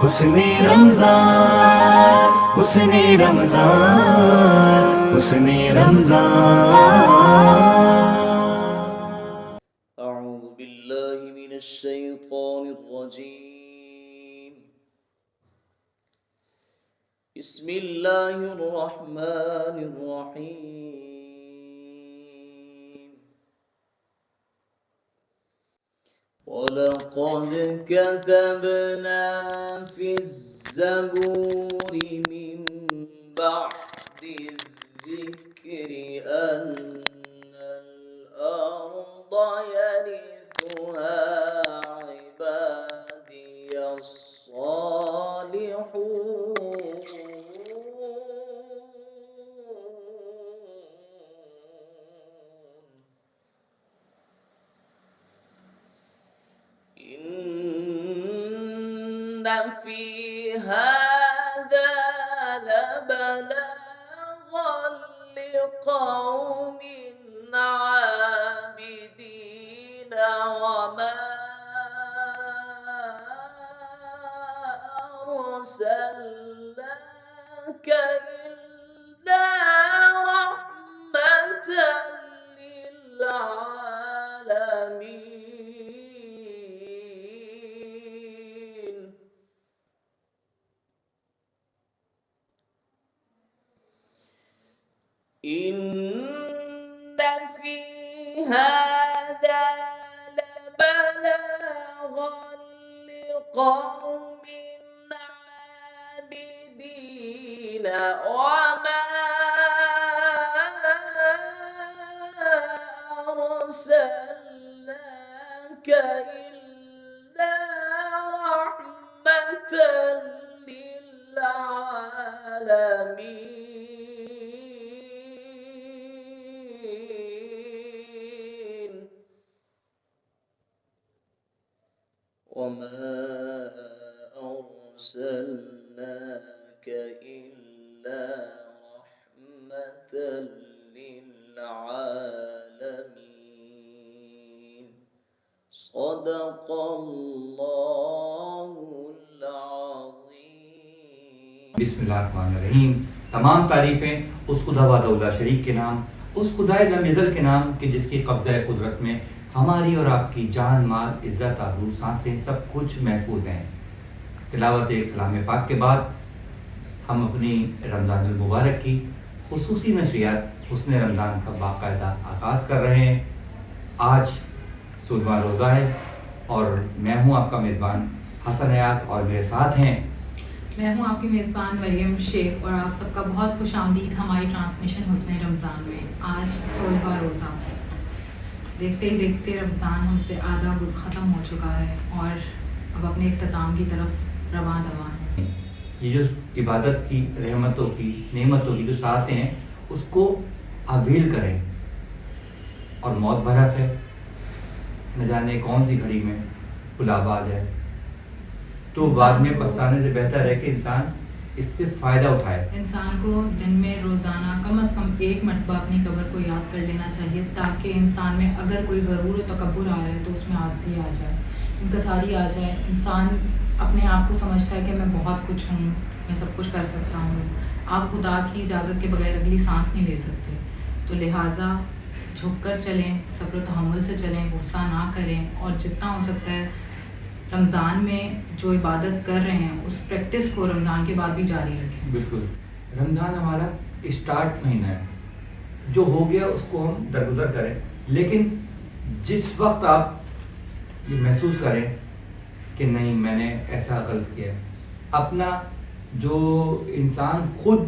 حسن رمضان حسن رمضان حسن رمضان. أعوذ بالله من الشيطان الرجيم. بسم الله الرحمن الرحيم. ولقد كتبنا في الزبور من بعد الذكر أن الأرض يرثها عبادي الصالحون. إن في هذا لبلاغا لقوم عابدين وما أرسلناك إلا رحمة للعالمين. إن في هذا لبلاغا لقوم عابدين وما أرسلناك إلا رحمة للعالمين. وما أرسلناك إلا رحمة للعالمين. صدق الله العظيم. بسم اللہ الرحمن الرحیم. تمام تعریفیں اس خدا وحدہ لا شریک کے نام، اس خدائے لم یزل کے نام کہ جس کی قبضہ قدرت میں ہماری اور آپ کی جان، مال، عزت، آبرو، سانسیں سب کچھ محفوظ ہیں. تلاوت کلام پاک کے بعد ہم اپنی رمضان المبارک کی خصوصی نشریات حسن رمضان کا باقاعدہ آغاز کر رہے ہیں. آج 16واں روزہ ہے اور میں ہوں آپ کا میزبان حسن حیات اور میرے ساتھ ہیں میں ہوں آپ کی میزبان مریم شیخ اور آپ سب کا بہت خوش آمدید ہماری ٹرانسمیشن حسن رمضان میں. آج 16واں روزہ. دیکھتے ہی دیکھتے رمضان ہم سے آدھا ختم ہو چکا ہے اور اب اپنے اختتام کی طرف رواں دواں ہیں. یہ جو عبادت کی رحمتوں کی نعمتوں کی جو ساتھ ہیں اس کو اویل کریں. اور موت بھرک ہے، نہ جانے کون سی گھڑی میں بلاوا آ جائے، تو بعد میں پچھتانے سے بہتر ہے کہ انسان اس سے فائدہ اٹھائے. انسان کو دن میں روزانہ کم از کم ایک مرتبہ اپنی قبر کو یاد کر لینا چاہیے تاکہ انسان میں اگر کوئی غرور و تکبر آ رہا ہے تو اس میں عاجزی آ جائے، انکساری آ جائے. انسان اپنے آپ کو سمجھتا ہے کہ میں بہت کچھ ہوں، میں سب کچھ کر سکتا ہوں. آپ خدا کی اجازت کے بغیر اگلی سانس نہیں لے سکتے. تو لہٰذا جھک کر چلیں، صبر و تحمل سے چلیں، غصہ نہ کریں اور جتنا ہو سکتا ہے رمضان میں جو عبادت کر رہے ہیں اس پریکٹس کو رمضان کے بعد بھی جاری رکھیں. بالکل. رمضان ہمارا اسٹارٹ مہینہ ہے، جو ہو گیا اس کو ہم درگزر کریں، لیکن جس وقت آپ یہ محسوس کریں کہ نہیں میں نے ایسا غلط کیا، اپنا جو انسان خود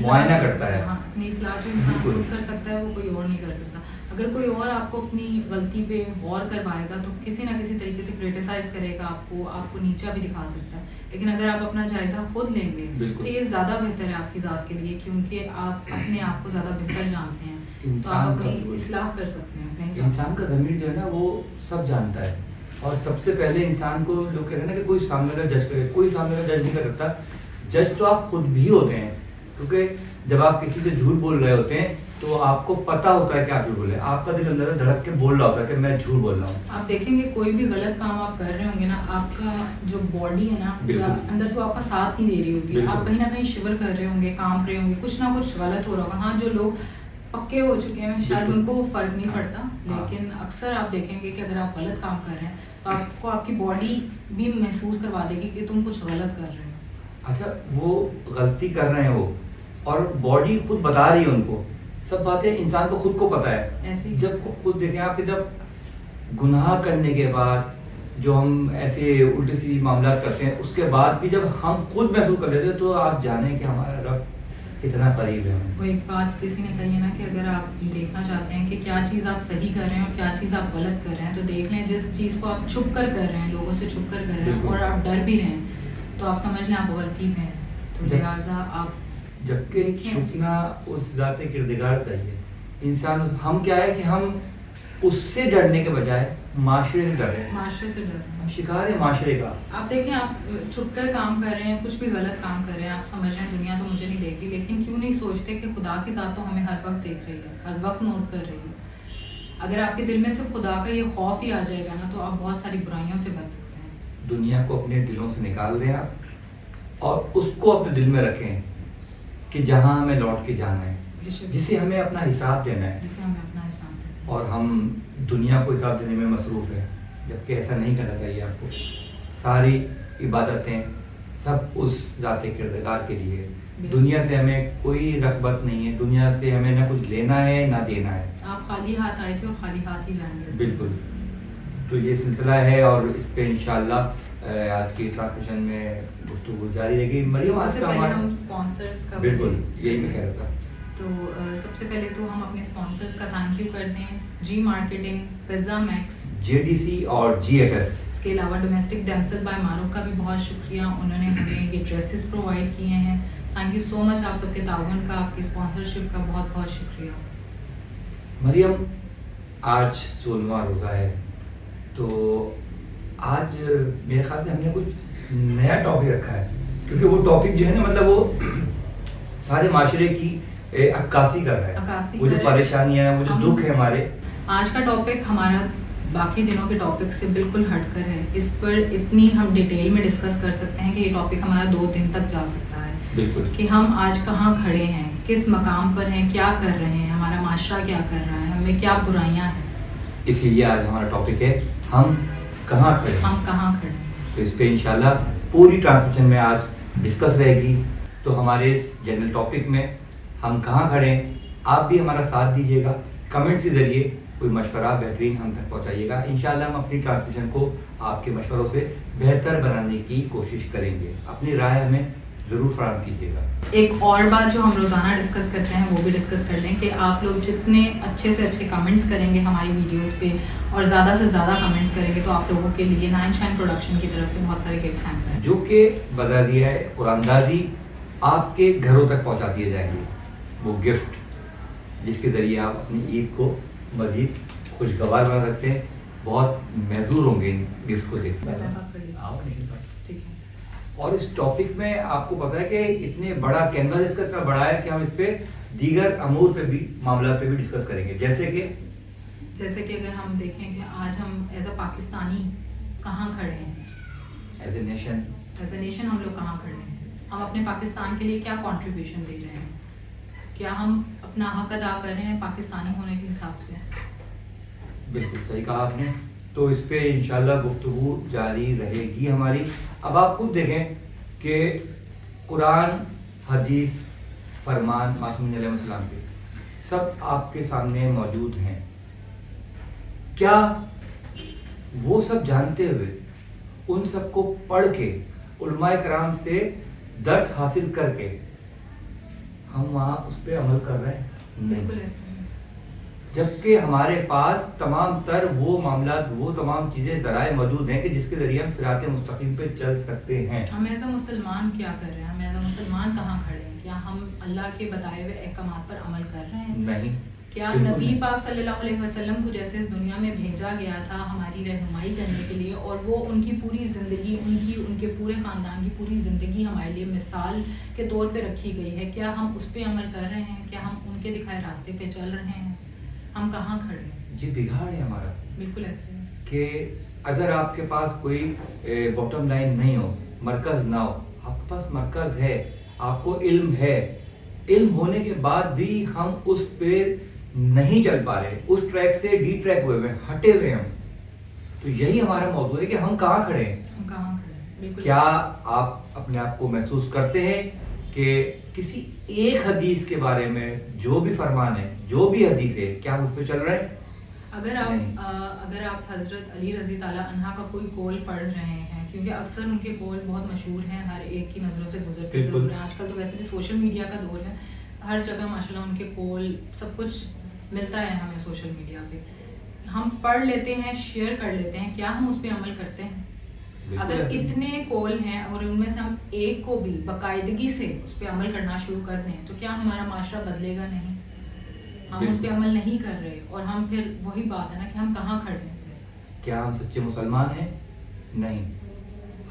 معائنہ کرتا ہے، اپنی اصلاح جو انسان خود کر سکتا ہے وہ کوئی اور نہیں کر سکتا. اگر کوئی اور آپ کو اپنی غلطی پہ غور کروائے گا تو کسی نہ کسی طریقے سے کرٹیسائز کرے گا آپ کو نیچا بھی دکھا سکتا ہے. لیکن اگر آپ اپنا جائزہ خود لیں گے تو یہ زیادہ بہتر ہے آپ کی ذات کے لیے، کیونکہ آپ اپنے آپ کو زیادہ بہتر جانتے ہیں تو آپ اپنی اصلاح کر سکتے ہیں. انسان کا ضمیر جو ہے نا وہ سب جانتا ہے، اور سب سے پہلے انسان کو لوگ کہتے ہیں نا کہ کوئی سامنے والا جج کرے، کوئی سامنے والا جج نہیں کر سکتا. جج تو آپ خود بھی ہوتے ہیں، کیونکہ جب آپ کسی سے جھوٹ بول رہے ہوتے ہیں تو آپ کو پتا ہوتا ہے کہ آپ جھوٹ بول رہے ہیں, آپ کا دل اندر دھڑک کے بول رہا ہوتا ہے کہ میں جھوٹ بول رہا ہوں. آپ دیکھیں گے کوئی بھی غلط کام آپ کر رہے ہوں گے نا, آپ کا جو باڈی ہے نا اندر سے آپ کا ساتھ نہیں دے رہی ہوگی, آپ کہیں نہ کہیں شیور کر رہے ہوں گے, کانپ رہے ہوں گے, کچھ نہ کچھ غلط ہو رہا ہوگا. ہاں جو لوگ پکے ہو چکے ہیں شاید ان کو فرق نہیں پڑتا, لیکن اکثر آپ دیکھیں گے کہ اگر آپ غلط کام کر رہے ہیں تو آپ کو آپ کی باڈی بھی محسوس کروا دے گی کہ تم کچھ غلط کر رہے ہو. اچھا وہ غلطی کر رہے ہیں وہ, اور باڈی خود بتا رہی ہے ان کو, سب باتیں انسان کو خود کو پتا ہے. ایسے جب خود دیکھیں آپ کہ جب گناہ کرنے کے بعد جو ہم ایسے الٹی سی معاملات کرتے ہیں, اس کے بعد بھی جب ہم خود محسوس کر لیتے ہیں تو آپ جانیں کہ ہمارا رب کتنا قریب ہے. وہ ایک بات کسی نے کہی ہے نا کہ اگر آپ دیکھنا چاہتے ہیں کہ کیا چیز آپ صحیح کر رہے ہیں اور کیا چیز آپ غلط کر رہے ہیں, تو دیکھ لیں جس چیز کو آپ چھپ کر کر رہے ہیں, لوگوں سے چھپ کر کر رہے ہیں اور آپ ڈر بھی رہے ہیں, تو آپ سمجھ لیں آپ غلطی میں ہیں. تو لہٰذا آپ جبکہ چھپنا اس ذات کردگار چاہیے انسان. ہم کیا ہے کہ ہم اس سے ڈرنے کے بجائے معاشرے سے ڈر رہے ہیں, معاشرے سے ڈر رہے ہم ہیں. شکار ہیں معاشرے کا. آپ دیکھیں آپ چھپ کر کام کر رہے ہیں, کچھ بھی غلط کام کر رہے ہیں, آپ سمجھ رہے ہیں دنیا تو مجھے نہیں دیکھ رہی, لیکن کیوں نہیں سوچتے کہ خدا کی ذات تو ہمیں ہر وقت دیکھ رہی ہے, ہر وقت نوٹ کر رہی ہے. اگر آپ کے دل میں صرف خدا کا یہ خوف ہی آ جائے گا نا تو آپ بہت ساری برائیوں سے بچ سکتے ہیں. دنیا کو اپنے دلوں سے نکال دیں آپ, اور اس کو اپنے دل میں رکھیں کہ جہاں ہمیں لوٹ کے جانا ہے, جسے ہمیں اپنا حساب دینا ہے, جسے ہمیں اپنا حساب دینا ہے. اور ہم دنیا کو حساب دینے میں مصروف ہیں, جبکہ ایسا نہیں کرنا چاہیے آپ کو. ساری عبادتیں سب اس ذات کردگار کے لیے. دنیا سے ہمیں کوئی رغبت نہیں ہے, دنیا سے ہمیں نہ کچھ لینا ہے نہ دینا ہے. آپ خالی ہاتھ آئے تھے اور خالی ہاتھ ہی جائیں گے. بالکل. تو یہ سلسلہ ہے اور اس پہ انشاءاللہ آج کی ٹرانسلیشن میں گفتگو جاری رہے گی. مریم اس سے پہلے ہم اسپانسرز کا بالکل یہی میں کہہ رہا تھا. تو سب سے پہلے تو ہم اپنے اسپانسرز کا تھینک یو کرتے ہیں, جی مارکیٹنگ, پیزا میکس, JDC اور GFS. اس کے علاوہ ڈومیسٹک ڈیمسل بائی معروف کا بھی بہت شکریہ, انہوں نے ہمیں یہ ڈریسز پرووائڈ کیے ہیں. تھینک یو سو مچ, آپ سب کے تعاون کا, آپ کی اسپانسرشپ کا بہت بہت شکریہ. مریم آج 16واں روزہ ہے, تو آج میرے خیال سے ہم نے کچھ نیا ٹاپک رکھا ہے, کیونکہ وہ ٹاپک جو ہے نا مطلب وہ سارے معاشرے کی عکاسی کر رہا ہے, وہ جو پریشانیاں ہیں, وہ جو دکھ ہے ہمارے. آج کا ٹاپک ہمارا باقی دنوں کے ٹاپک سے بالکل ہٹ کر ہے. اس پر اتنی ہم ڈیٹیل میں ڈسکس کر سکتے ہیں کہ یہ ٹاپک ہمارا 2 دن تک جا سکتا ہے. بالکل. کہ ہم آج کہاں کھڑے ہیں, کس مقام پر ہیں, کیا کر رہے ہیں, ہمارا معاشرہ کیا کر رہا ہے, ہمیں کیا برائیاں ہیں. اسی لیے آج ہمارا ٹاپک ہے ہم کہاں کھڑے ہیں. ہم کہاں کھڑے ہیں. تو اس پہ انشاءاللہ پوری ٹرانسلیشن میں آج ڈسکس رہے گی. تو ہمارے اس جنرل ٹاپک میں ہم کہاں کھڑے ہیں, آپ بھی ہمارا ساتھ دیجیے گا, کمنٹس کے ذریعے کوئی مشورہ بہترین ہم تک پہنچائیے گا. انشاءاللہ ہم اپنی ٹرانسلیشن کو آپ کے مشوروں سے بہتر بنانے کی کوشش کریں گے. اپنی رائے ہمیں ضرور فراہم کیجیے گا. ایک اور بات جو ہم روزانہ ڈسکس کرتے ہیں وہ بھی ڈسکس کر لیں کہ آپ لوگ جتنے اچھے سے اچھے کمنٹس کریں گے ہماری ویڈیوز پہ اور زیادہ سے زیادہ کمنٹس کریں گے تو آپ لوگوں کے لیے نائن شائن پروڈکشن کی طرف سے بہت سارے گفٹس ہیں جو کہ بذریعہ قرآن اندازی آپ کے گھروں تک پہنچا دیے جائیں گے. وہ گفٹ جس کے ذریعے آپ اپنی عید کو مزید خوشگوار بنا سکتے ہیں. بہت محظوظ ہوں گے ان گفٹ کو دیکھ کر. اور اس ٹاپک میں آپ کو پتا ہے کہ اتنے بڑا کینوس اس کا اتنا بڑا ہے کہ ہم اس پہ دیگر امور پہ بھی معاملات پہ بھی ڈسکس کریں گے. جیسے کہ اگر ہم دیکھیں کہ آج ہم ایز اے پاکستانی کہاں کھڑے ہیں, ایز اے نیشن ہم لوگ کہاں کھڑے ہیں, ہم اپنے پاکستان کے لیے کیا کنٹریبیوشن دے رہے ہیں, کیا ہم اپنا حق ادا کر رہے ہیں پاکستانی ہونے کے حساب سے. بالکل صحیح کہا آپ نے. تو اس پہ انشاءاللہ گفتگو جاری رہے گی ہماری. اب آپ خود دیکھیں کہ قرآن, حدیث, فرمان معصومین علیہ السلام کے سب آپ کے سامنے موجود ہیں. کیا وہ سب جانتے ہوئے ان سب کو پڑھ کے علماء کرام سے درس حاصل کر کے ہم وہاں اس پہ عمل کر رہے ہیں؟ بالکل ایسا ہے. جبکہ ہمارے پاس تمام تر وہ معاملات, وہ تمام چیزیں, ذرائع موجود ہیں کہ جس کے ذریعے ہم صراط مستقیم پہ چل سکتے ہیں. ہم ایز اے مسلمان کیا کر رہے ہیں, ہم ایز اے مسلمان کہاں کھڑے ہیں, کیا ہم اللہ کے بتائے ہوئے احکامات پر عمل کر رہے ہیں؟ نہیں. کیا بالکل نبی نہیں۔ پاک صلی اللہ علیہ وسلم کو جیسے اس دنیا میں بھیجا گیا تھا ہماری رہنمائی کرنے کے لیے، اور وہ ان کی پوری زندگی، ان کے پورے خاندان کی پوری زندگی ہمارے لیے مثال کے طور پہ رکھی گئی ہے، کیا ہم اس پہ عمل کر رہے ہیں؟ کیا ہم ان کے دکھائے راستے پہ چل رہے ہیں؟ ہم کہاں کھڑے ہیں؟ یہ بگاڑ ہے ہمارا بالکل ایسے ہے کہ اگر آپ کے پاس کوئی باٹم لائن نہیں ہو، مرکز نہ ہو، آپ کے پاس مرکز ہے، آپ کو علم ہے، علم ہونے کے بعد بھی ہم اس پہ نہیں چل پا رہے، اس ٹریک سے ڈی ٹریک ہوئے ہوئے، ہٹے ہوئے ہم، تو یہی ہمارا موضوع ہے کہ ہم کہاں کھڑے ہیں۔ ہم کہاں کھڑے ہیں؟ بالکل کیا آپ اپنے آپ کو محسوس کرتے ہیں کہ کسی ایک حدیث کے بارے میں جو بھی فرمان ہے، جو بھی حدیث ہے، کیا ہم اس پہ چل رہے ہیں؟ اگر آپ حضرت علی رضی تعالیٰ عنہ کا کوئی قول پڑھ رہے ہیں، کیونکہ اکثر ان کے قول بہت مشہور ہیں، ہر ایک کی نظروں سے گزرتے ضرور ہیں، آج کل تو ویسے بھی سوشل میڈیا کا دور ہے، ہر جگہ ماشاءاللہ ان کے قول سب کچھ ملتا ہے ہمیں سوشل میڈیا پہ، ہم پڑھ لیتے ہیں، شیئر کر لیتے ہیں، کیا ہم اس پہ عمل کرتے ہیں؟ اگر اتنے قول ہیں اور ان میں سے ہم ایک کو بھی باقاعدگی سے اس پہ عمل کرنا شروع کر دیں تو کیا ہمارا معاشرہ بدلے گا نہیں؟ ہم اس پہ عمل نہیں کر رہے، اور ہم پھر وہی بات ہے نا کہ ہم کہاں کھڑے ہیں؟ کیا ہم سچے مسلمان ہیں؟ نہیں،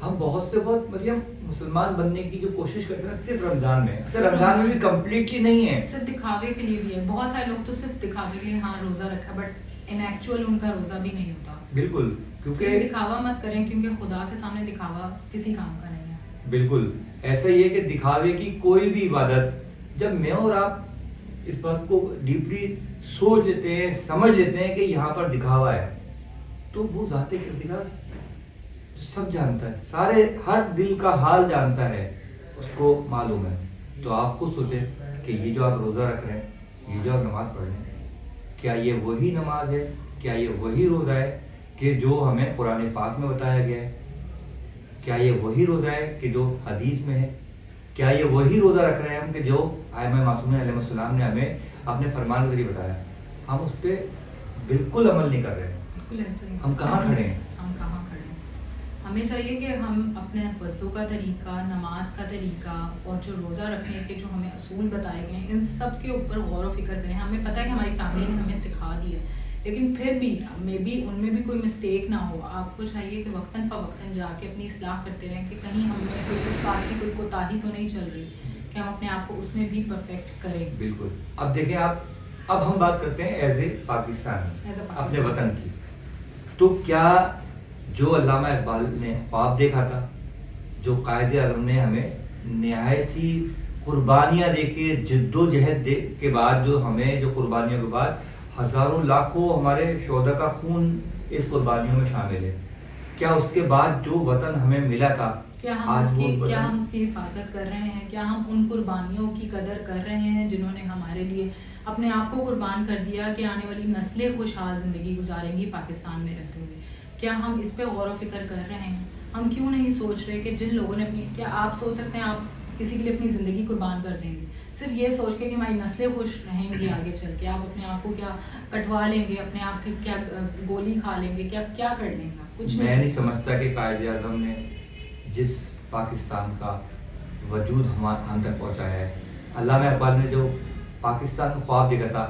ہم بہت سے بہت مریم مسلمان بننے کی جو کوشش کرتے ہیں صرف رمضان میں، صرف رمضان میں بھی کمپلیٹلی نہیں ہے، صرف دکھاوے کے لیے بھی ہے، بہت سارے لوگ تو صرف دکھاوے کے لیے ہاں روزہ رکھا، بٹ ان ایکچوئل ان کا روزہ بھی نہیں ہوتا۔ بالکل، کیونکہ دکھاوا مت کریں، کیونکہ خدا کے سامنے دکھاوا کسی کام کا نہیں ہے۔ بالکل ایسا ہی ہے کہ دکھاوے کی کوئی بھی عبادت، جب میں اور آپ اس بات کو ڈیپلی سوچ لیتے ہیں، سمجھ لیتے ہیں کہ یہاں پر دکھاوا ہے، تو وہ ذات کردگار سب جانتا ہے، سارے ہر دل کا حال جانتا ہے، اس کو معلوم ہے۔ تو آپ خود سوچیں کہ یہ جو آپ روزہ رکھ رہے ہیں، یہ جو آپ نماز پڑھ رہے ہیں، کیا یہ وہی نماز ہے، کیا یہ وہی روزہ ہے کہ جو ہمیں قرآن پاک میں بتایا گیا ہے؟ کیا یہ وہی روزہ ہے کہ جو حدیث میں ہے؟ کیا یہ وہی روزہ رکھ رہے ہیں ہم کہ جو ائمہ معصومین علیہ السلام نے ہمیں اپنے فرمان کے ذریعے بتایا؟ ہم اس پہ بالکل عمل نہیں کر رہے ہیں۔ بالکل ایسے ہی ہم کہاں کھڑے ہیں؟ ہم کہاں کھڑے ہیں؟ ہمیں چاہیے کہ ہم اپنے وضو کا طریقہ، نماز کا طریقہ اور جو روزہ رکھنے کے جو ہمیں اصول بتائے گئے ہیں، ان سب کے اوپر غور و فکر کریں۔ ہمیں پتہ ہے کہ ہماری فیملی نے ہمیں سکھا دیا ہے، لیکن پھر بھی ان میں بھی کوئی مسٹیک نہ ہو۔ آپ کو چاہیے کہ وقتاً فوقتاً جا کے اپنی اصلاح کرتے رہیں کہ کہیں ہم میں کوئی اس بات کی کوئی کوتاہی تو نہیں چل رہی کہ ہم اپنے آپ کو اس میں بھی پرفیکٹ کریں۔ بالکل۔ اب دیکھیں اب ہم بات کرتے ہیں ایز اے پاکستانی، اپنے وطن کی۔ تو کیا جو علامہ اقبال نے خواب دیکھا تھا، جو قائد اعظم نے ہمیں نہایت ہی قربانیاں دے کے، جد و جہد کے بعد، جو ہمیں جو قربانیوں کے بعد ہزاروں لاکھوں ہمارے شہداء کا خون اس قربانیوں میں شامل ہے، کیا اس کے بعد جو وطن ہمیں ملا تھا کیا ہم اس کی حفاظت کر رہے ہیں؟ کیا ہم ان قربانیوں کی قدر کر رہے ہیں جنہوں نے ہمارے لیے اپنے آپ کو قربان کر دیا کہ آنے والی نسلیں خوشحال زندگی گزاریں گی پاکستان میں رہتے ہوئے؟ کیا ہم اس پہ غور و فکر کر رہے ہیں؟ ہم کیوں نہیں سوچ رہے کہ جن لوگوں نے کیا آپ سوچ سکتے ہیں آپ کسی کے لیے اپنی زندگی قربان کر دیں گے صرف یہ سوچ کے کہ ہماری نسلیں خوش رہیں گی آگے چل کے؟ آپ اپنے آپ کو کیا کٹوا لیں گے؟ اپنے آپ کی کیا گولی کھا لیں گے؟ کیا کر لیں گے آپ؟ کچھ میں نہیں سمجھتا کہ قائد اعظم نے جس پاکستان کا وجود ہم تک پہنچایا ہے، علامہ اقبال نے جو پاکستان کا خواب دیکھا تھا،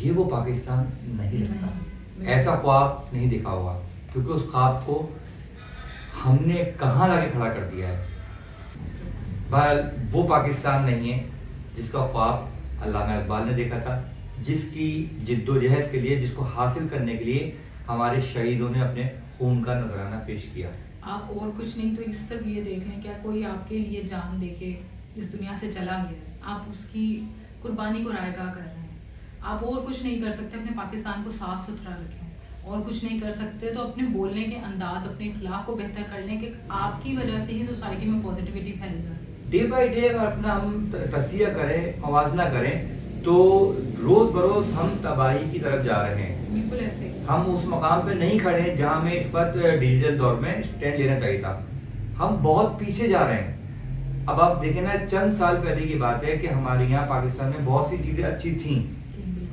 یہ وہ پاکستان نہیں لگتا، ایسا خواب نہیں دیکھا ہوگا، کیونکہ اس خواب کو ہم نے کہاں لا کے کھڑا کر دیا ہے۔ بہرحال وہ پاکستان نہیں ہے جس کا خواب علامہ اقبال نے دیکھا تھا، جس کی جد و جہد کے لیے، جس کو حاصل کرنے کے لیے ہمارے شہیدوں نے اپنے خون کا نذرانہ پیش کیا۔ آپ اور کچھ نہیں تو صرف یہ دیکھ لیں، کیا کوئی آپ کے لیے جان دے کے اس دنیا سے چلا گیا ہے؟ آپ اس کی قربانی کو رائیگاہ کر رہے ہیں۔ آپ اور کچھ نہیں کر سکتے، اپنے پاکستان کو صاف ستھرا رکھیں، اور کچھ نہیں کر سکتے تو اپنے بولنے کے انداز، اپنے اخلاق کو بہتر کر لیں کہ آپ کی وجہ سے ہی سوسائٹی میں پازیٹیوٹی پھیل جائے۔ ڈے بائی ڈے اگر اپنا ہم تجزیہ کریں، موازنہ کریں، تو روز بروز ہم تباہی کی طرف جا رہے ہیں۔ بالکل ایسے ہی ہم اس مقام پہ نہیں کھڑے ہیں جہاں ہمیں اس وقت ڈیجیٹل دور میں اسٹینڈ لینا چاہیے تھا، ہم بہت پیچھے جا رہے ہیں۔ اب آپ دیکھیں نا، چند سال پہلے کی بات ہے کہ ہمارے یہاں پاکستان میں بہت سی چیزیں اچھی تھیں،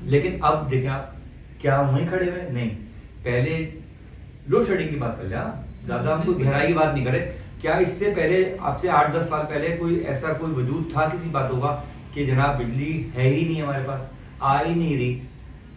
لیکن اب دیکھیں آپ، کیا ہم وہیں کھڑے ہوئے؟ نہیں۔ پہلے لوڈ شیڈنگ کی بات کر لیں، زیادہ ہم کوئی گہرائی کی بات نہیں کریں۔ کیا اس سے پہلے، آپ سے 8-10 سال پہلے کوئی وجود تھا کسی باتوں کا کہ جناب بجلی ہے ہی نہیں ہمارے پاس، آ ہی نہیں رہی،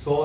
100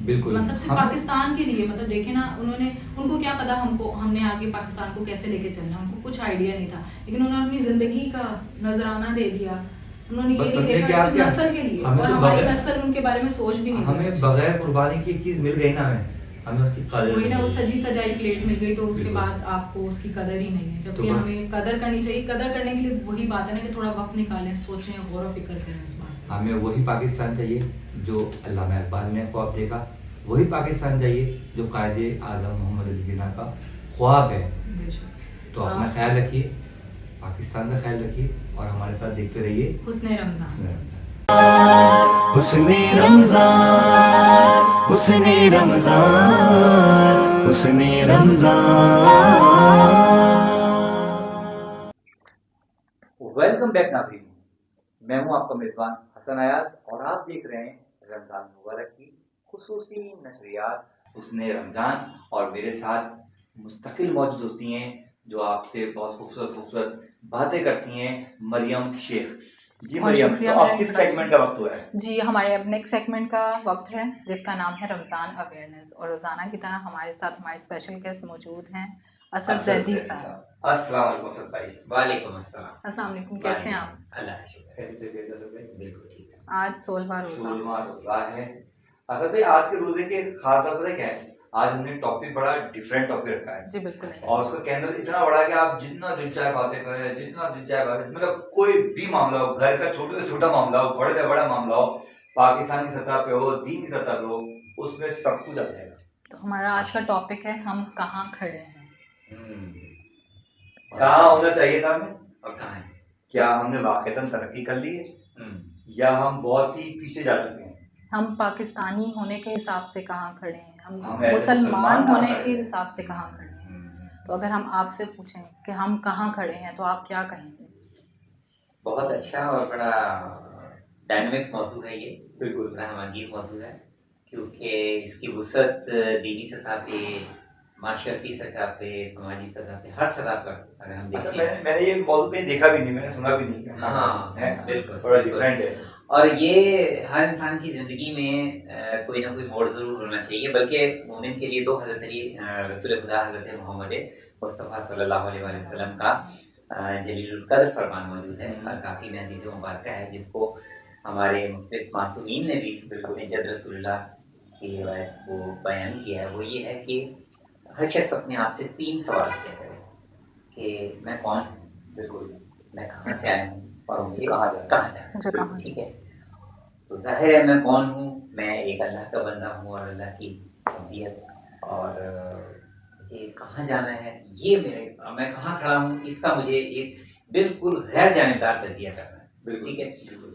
بالکل مطلب صرف پاکستان کے لیے. مطلب دیکھیں نا, ان کو کیا پتا ہم نے آگے پاکستان کو کیسے لے کے چلنا ہے, ان کو کچھ آئیڈیا نہیں تھا, لیکن انہوں نے اپنی زندگی کا نذرانہ دے دیا. انہوں نے یہ نہیں دیکھا صرف نسل کے لیے, اور ہماری نسل ان کے بارے میں سوچ بھی نہیں. ہمیں بغیر قربانی کی ایک چیز مل گئی نا, ہمیں اس کی قدر, وہی نا, وہ سجی سجائی پلیٹ مل گئی تو اس کے بعد آپ کو اس کی قدر ہی نہیں ہے. جبکہ ہمیں قدر کرنی چاہیے. قدر کرنے کے لیے وہی بات ہے نا کہ تھوڑا وقت نکالیں, سوچیں, غور و فکر کریں اس بات. ہمیں وہی پاکستان چاہیے جو علامہ اقبال نے خواب دیکھا, وہی پاکستان چاہیے جو قائد اعظم محمد علی جناح کا خواب ہے. تو اپنا خیال رکھیے, پاکستان کا خیال رکھیے, اور ہمارے ساتھ دیکھتے رہیے حسن رمضان. حسن رمضان, حسن رمضان, حسن رمضان. ویلکم بیک ناظرین, میں ہوں آپ کا میزبان حسن ایاز, اور آپ دیکھ رہے ہیں رمضان مبارک کی خصوصی نشریات حسن رمضان. اور میرے ساتھ مستقل موجود ہوتی ہیں جو آپ سے بہت خوبصورت باتیں کرتی ہیں, مریم شیخ. جی مریم, تو آپ کس سیگمنٹ کا وقت ہوا ہے؟ جی, ہمارے اب نیکسٹ سیگمنٹ کا وقت ہے جس کا نام ہے رمضان اویئرنیس, اور روزانہ کی طرح ہمارے ساتھ ہمارے اسپیشل گیسٹ موجود ہیں اسد زیدی صاحب. السلام علیکم اسد بھائی. وعلیکم السلام. السلام علیکم, کیسے ہیں آپ؟ اللہ کا شکر, بالکل ٹھیک ہے. آج 16واں روزہ ہے. اسد بھائی, آج کے روزے کے خاص بات پتہ کیا ہے؟ آج ہم نے ٹاپک بڑا ڈفرینٹ ٹاپک رکھا ہے. جی بالکل. اور اس کا کینوس اتنا بڑا ہے کہ آپ جتنا دل چاہے باتیں کریں, جتنا دل چاہے باتیں, مطلب کوئی بھی معاملہ ہو, گھر کا چھوٹے سے چھوٹا معاملہ ہو, بڑے سے بڑا معاملہ ہو, پاکستان کی سطح پہ ہو, دین کی سطح پہ ہو, اس میں سب کچھ آ جائے گا. تو ہمارا آج کا ٹاپک ہے ہم کہاں کھڑے ہیں. کہاں ہونا چاہیے تھا ہمیں, اور کہاں ہے؟ کیا ہم نے واقعتاً ترقی کر لی ہے, یا ہم بہت ہی پیچھے جا چکے ہیں؟ ہم پاکستانی ہونے کے حساب سے کہاں کھڑے ہیں, ہم ایسے مسلمان ہونے کے حساب سے کہاں کھڑے ہیں. تو اگر ہم آپ سے پوچھیں کہ ہم کہاں کھڑے ہیں تو آپ کیا کہیں گے؟ بہت اچھا اور بڑا ڈائنامک موضوع ہے یہ, بالکل بڑا ہمانگیر موضوع ہے, کیونکہ اس کی وسعت دینی سطح پہ, معاشرتی سطح پہ, سماجی سطح پہ, ہر سطح پر اگر ہم دیکھیں. میں نے یہ موضوع کہیں دیکھا بھی نہیں, میں نے سنا بھی نہیں. ہاں بالکل, تھوڑا ڈفرینٹ ہے. اور یہ ہر انسان کی زندگی میں کوئی نہ کوئی موڑ ضرور ہونا چاہیے. بلکہ مومن کے لیے تو حضرت علی رسول خدا حضرت محمد مصطفیٰ صلی اللہ علیہ وسلم کا جلیل القدر فرمان موجود ہے. کافی میں حدیث مبارکہ ہے جس کو ہمارے مختلف معصومین نے بھی اپنے جد رسول اللہ کی روایت کو بیان کیا ہے. وہ یہ ہے کہ ہر شخص اپنے آپ سے 3 سوال کیا کرے کہ میں کون ہوں, بالکل, میں کہاں سے آیا ہوں, اور مجھے کہاں جانا ہے. ٹھیک ہے, تو ظاہر ہے میں کون ہوں, میں ایک اللہ کا بندہ ہوں اور اللہ کی عبودیت, اور مجھے کہاں جانا ہے, یہ میں کہاں کھڑا ہوں, اس کا مجھے ایک بالکل غیر جانبدار تجزیہ کرنا ہے. ٹھیک ہے,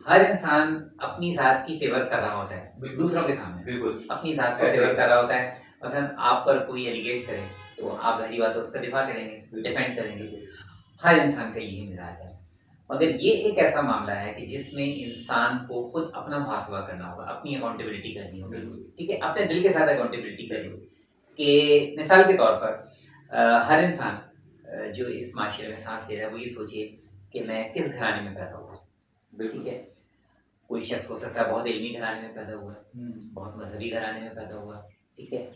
ہر انسان اپنی ذات کی فیور کر رہا ہوتا ہے دوسروں کے سامنے, بالکل اپنی ذات کا فیور کر رہا ہوتا ہے. مثلا آپ پر کوئی ایلیگیٹ کرے تو آپ ظاہری بات ہے اس کا دفاع کریں گے, ڈیفینڈ کریں گے. ہر انسان کا یہی مزاج ہے. مگر یہ ایک ایسا معاملہ ہے کہ جس میں انسان کو خود اپنا محاسبہ کرنا ہوگا, اپنی اکاؤنٹیبلٹی کرنی ہوگی. ٹھیک ہے, اپنے دل کے ساتھ اکاؤنٹیبلٹی کرنی ہوگی. کہ مثال کے طور پر ہر انسان جو اس معاشرے میں سانس لے رہا ہے وہ یہ سوچے کہ میں کس گھرانے میں پیدا ہوا. ٹھیک ہے, کوئی شخص ہو سکتا ہے بہت علمی گھرانے میں پیدا ہوا, بہت مذہبی گھرانے میں پیدا ہوا, ٹھیک ہے,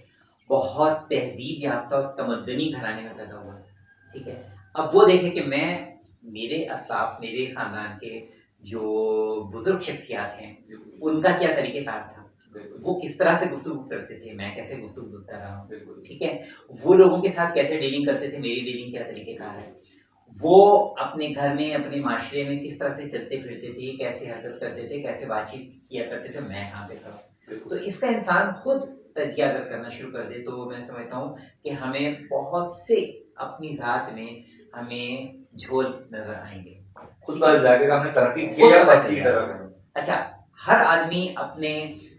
بہت تہذیب یافتہ اور تمدنی گھرانے میں پیدا ہوا. ٹھیک ہے, اب وہ دیکھے کہ میرے اسلاف, میرے خاندان کے جو بزرگ شخصیات ہیں ان کا کیا طریقہ کار تھا, وہ کس طرح سے گفتگو کرتے تھے, میں کیسے گفتگو کر رہا ہوں. ٹھیک ہے, وہ لوگوں کے ساتھ کیسے ڈیلنگ کرتے تھے, میری ڈیلنگ کیا طریقہ کار ہے, وہ اپنے گھر میں اپنے معاشرے میں کس طرح سے چلتے پھرتے تھے, کیسے حرکت کرتے تھے, کیسے بات چیت کیا کرتے تھے, میں کہاں پہ کھڑا ہوں. تو اس کا انسان خود تجزیہ اگر کرنا شروع کر دے تو میں سمجھتا ہوں کہ ہمیں بہت سے اپنی ذات میں ہمیں جھول نظر آئیں گے. خود پتہ چلا کہ ہم نے ترقی کی ہے بس کی طرف. اچھا, ہر آدمی اپنے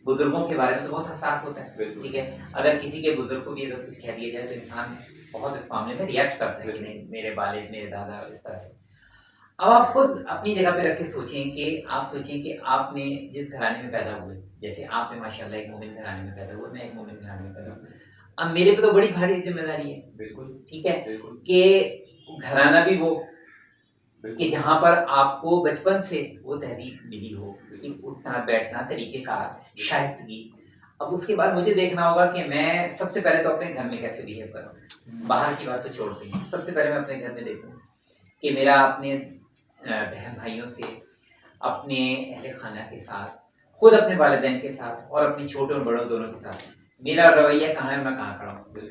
بزرگوں کے بارے میں تو بہت حساس ہوتا ہے. ٹھیک ہے, اگر کسی کے بزرگ کو بھی اگر کچھ کہہ دیا جائے تو انسان بہت اس معاملے میں ریئیکٹ کرتا ہے کہ نہیں میرے والد, میرے دادا, اس طرح سے. اب آپ خود اپنی جگہ پہ رکھ کے سوچیں کہ آپ نے جس گھرانے میں پیدا ہوئے, جیسے آپ نے ماشاء اللہ ایک مومن گھرانے میں پیدا ہوئے, میں ایک مومن گھرانے میں پیدا ہوں. اب میرے پہ تو بڑی بھاری ذمہ داری ہے. بالکل ٹھیک ہے, کہ گھرانہ بھی وہ کہ جہاں پر آپ کو بچپن سے وہ تہذیب ملی ہو, اٹھنا بیٹھنا, طریقہ کار, شائستگی. اب اس کے بعد مجھے دیکھنا ہوگا کہ میں سب سے پہلے تو اپنے گھر میں کیسے بیہیو کروں. باہر کی بات تو چھوڑتے ہیں, سب سے پہلے میں اپنے گھر میں دیکھوں کہ میرا اپنے بہن بھائیوں سے, اپنے اہل خانہ کے ساتھ, خود اپنے والدین کے ساتھ اور اپنے چھوٹوں اور بڑوں دونوں کے ساتھ میرا رویہ کہاں ہے, میں کہاں کھڑا ہوں.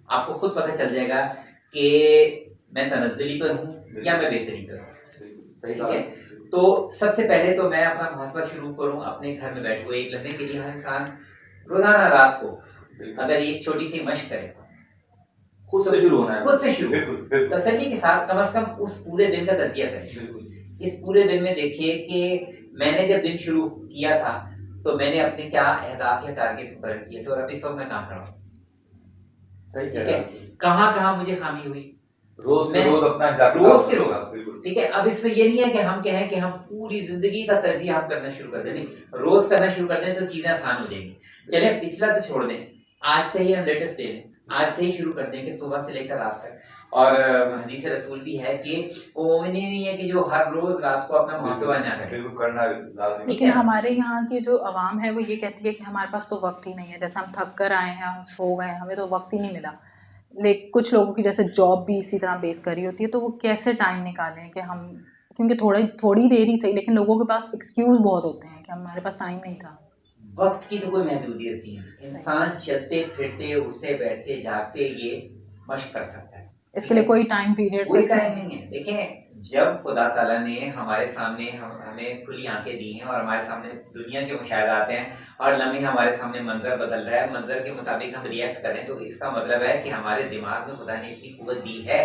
آپ کو خود پتہ چل جائے گا کہ میں تنزلی پر ہوں یا میں بہتری پر ہوں. ٹھیک ہے, تو سب سے پہلے تو میں اپنا محاسبہ شروع کروں اپنے گھر میں بیٹھے ہوئے. ایک لمحے کے لیے ہر انسان روزانہ رات کو اگر ایک چھوٹی سی مشق کرے, خود سے شروع ہونا ہے, خود سے شروع, بالکل تسلی کے ساتھ کم از کم اس پورے دن کا تجزیہ کریں. اس پورے دن میں دیکھیے کہ میں نے جب دن شروع کیا تھا تو میں نے اپنے کیا اہداف یا ٹارگیٹ مقرر کیے تھے اور اب اس وقت میں کہاں کھڑا ہوں. ٹھیک ہے, کہاں کہاں مجھے خامی ہوئی, روز کے روز اپنا حساب روز کے روز. ٹھیک ہے, اب اس میں یہ نہیں ہے کہ ہم کہیں کہ ہم پوری زندگی کا تجزیہ ہم کرنا شروع کر دیں, نہیں, روز کرنا شروع کر دیں تو چیزیں آسان ہو جائیں گی. چلیں پچھلا تو چھوڑ دیں, آج سے ہی ہم لیٹسٹ ڈے لیں, آج سے ہی شروع کر دیں کہ صبح سے لے کر رات تک. اور حدیث رسول بھی ہے کہ وہ مومن ہی نہیں ہے کہ جو ہر روز رات کو اپنا محاسبہ نہ کرے. بالکل کرنا لازمی. لیکن ہمارے یہاں کی جو عوام ہے وہ یہ کہتی ہے کہ ہمارے پاس تو وقت ہی نہیں ہے, جیسے ہم تھک کر آئے ہیں, ہم سو گئے, ہمیں تو وقت ہی نہیں ملا. لیکن کچھ لوگوں کی جیسے جاب بھی اسی طرح بیس کر رہی ہوتی ہے, تو وہ کیسے ٹائم نکالیں کہ ہم, کیونکہ تھوڑی دیر ہی صحیح, لیکن لوگوں کے پاس ایکسکیوز بہت ہوتے ہیں کہ ہمارے پاس ٹائم نہیں تھا. وقت کی تو کوئی محدودیت نہیں ہے, انسان چلتے پھرتے اٹھتے بیٹھتے جاگتے یہ مشق کر سکتا ہے. اس کے لیے کوئی ٹائم پیریڈ کوئی ٹائم نہیں ہے. دیکھیں جب خدا تعالیٰ نے ہمارے سامنے ہمیں کھلی آنکھیں دی ہیں اور ہمارے سامنے دنیا کے مشاہدات ہیں اور لمحے ہمارے سامنے منظر بدل رہا ہے, منظر کے مطابق ہم ریئیکٹ کریں, تو اس کا مطلب ہے کہ ہمارے دماغ میں خدا نے اتنی قوت دی ہے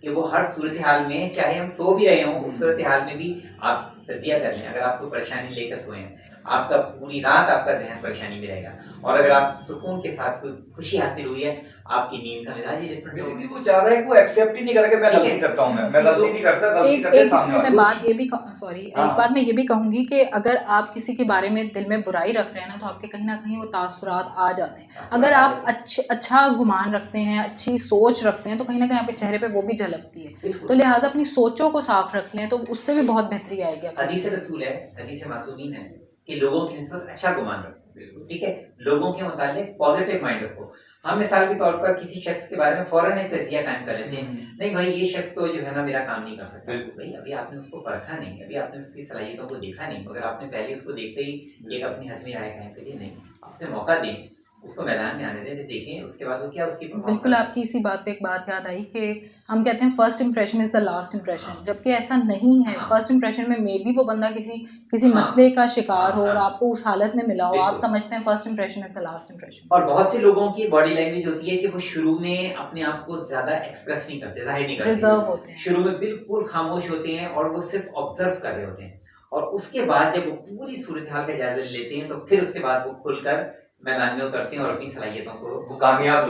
کہ وہ ہر صورتحال میں, چاہے ہم سو بھی رہے ہوں, اس صورتحال میں بھی آپ تجزیہ کر لیں. اگر آپ کو پریشانی لے کر سوئے ہیں, آپ کا پوری رات آپ کا ذہن پریشانی میں رہے گا, اور اگر آپ سکون کے ساتھ کوئی خوشی حاصل ہوئی ہے, آپ کی نیند کا مزاج ہی ڈفرنٹ ہوگا. وہ چاہ رہا ہے کہ وہ ایکسیپٹ ہی نہیں کر کے میں غلطی کرتا ہوں, میں غلطی نہیں کرتا, غلطی کرتے سامنے میں والا. بات یہ بھی ایک بات میں یہ بھی کہوں گی کہ اگر آپ کسی کے بارے میں دل میں برائی رکھ رہے ہیں نا, تو آپ کے کہیں نہ کہیں وہ تاثرات آ جاتے ہیں. اگر آپ اچھا گمان رکھتے ہیں, اچھی سوچ رکھتے ہیں, تو کہیں نہ کہیں آپ کے چہرے پہ وہ بھی جھلکتی ہے. تو لہٰذا اپنی سوچوں کو صاف رکھ لیں, تو اس سے بھی بہت بہتری آئے گی. حدیث رسول ہے, حدیث معصومین ہے کہ لوگوں کی نسبت اچھا گمان رکھو. ٹھیک ہے, لوگوں کے متعلق پازیٹیو مائنڈ رکھو. ہم مثال کے طور پر کسی شخص کے بارے میں فوراً ایک تجزیہ قائم کر لیتے ہیں, نہیں بھائی یہ شخص تو جو ہے نا میرا کام نہیں کر سکتا. بھائی ابھی آپ نے اس کو پرکھا نہیں, ابھی آپ نے اس کی صلاحیتوں کو دیکھا نہیں. اگر آپ نے پہلے اس کو دیکھتے ہی ایک اپنی حتمی رائے قائم کری, نہیں, آپ اسے موقع دیں, اس کو میدان میں آنے دیں, دیکھیں اس کے بعد وہ کیا اس کی. بالکل آپ کی اسی بات پہ ایک بات یاد آئی کہ ہم کہتے ہیں first impression is the last impression, جبکہ ایسا نہیں ہے. فرسٹ امپریشن میں مے بی وہ بندہ کسی مسئلے کا شکار ہو اور آپ کو اس حالت میں ملا ہو, آپ سمجھتے ہیں first impression is the last impression. اور بہت سے لوگوں کی باڈی لینگویج ہوتی ہے کہ وہ شروع میں اپنے آپ کو زیادہ ایکسپریس نہیں کرتے, ظاہر نہیں کرتے, ریزرو ہوتے ہیں, شروع میں بالکل خاموش ہوتے ہیں اور وہ صرف آبزرو کر رہے ہوتے ہیں. اور اس کے بعد جب وہ پوری صورتحال کا جائزہ لیتے ہیں تو پھر اس کے بعد وہ کھل کر میدان میں اترتے ہیں اور اپنی صلاحیتوں کو, وہ کامیاب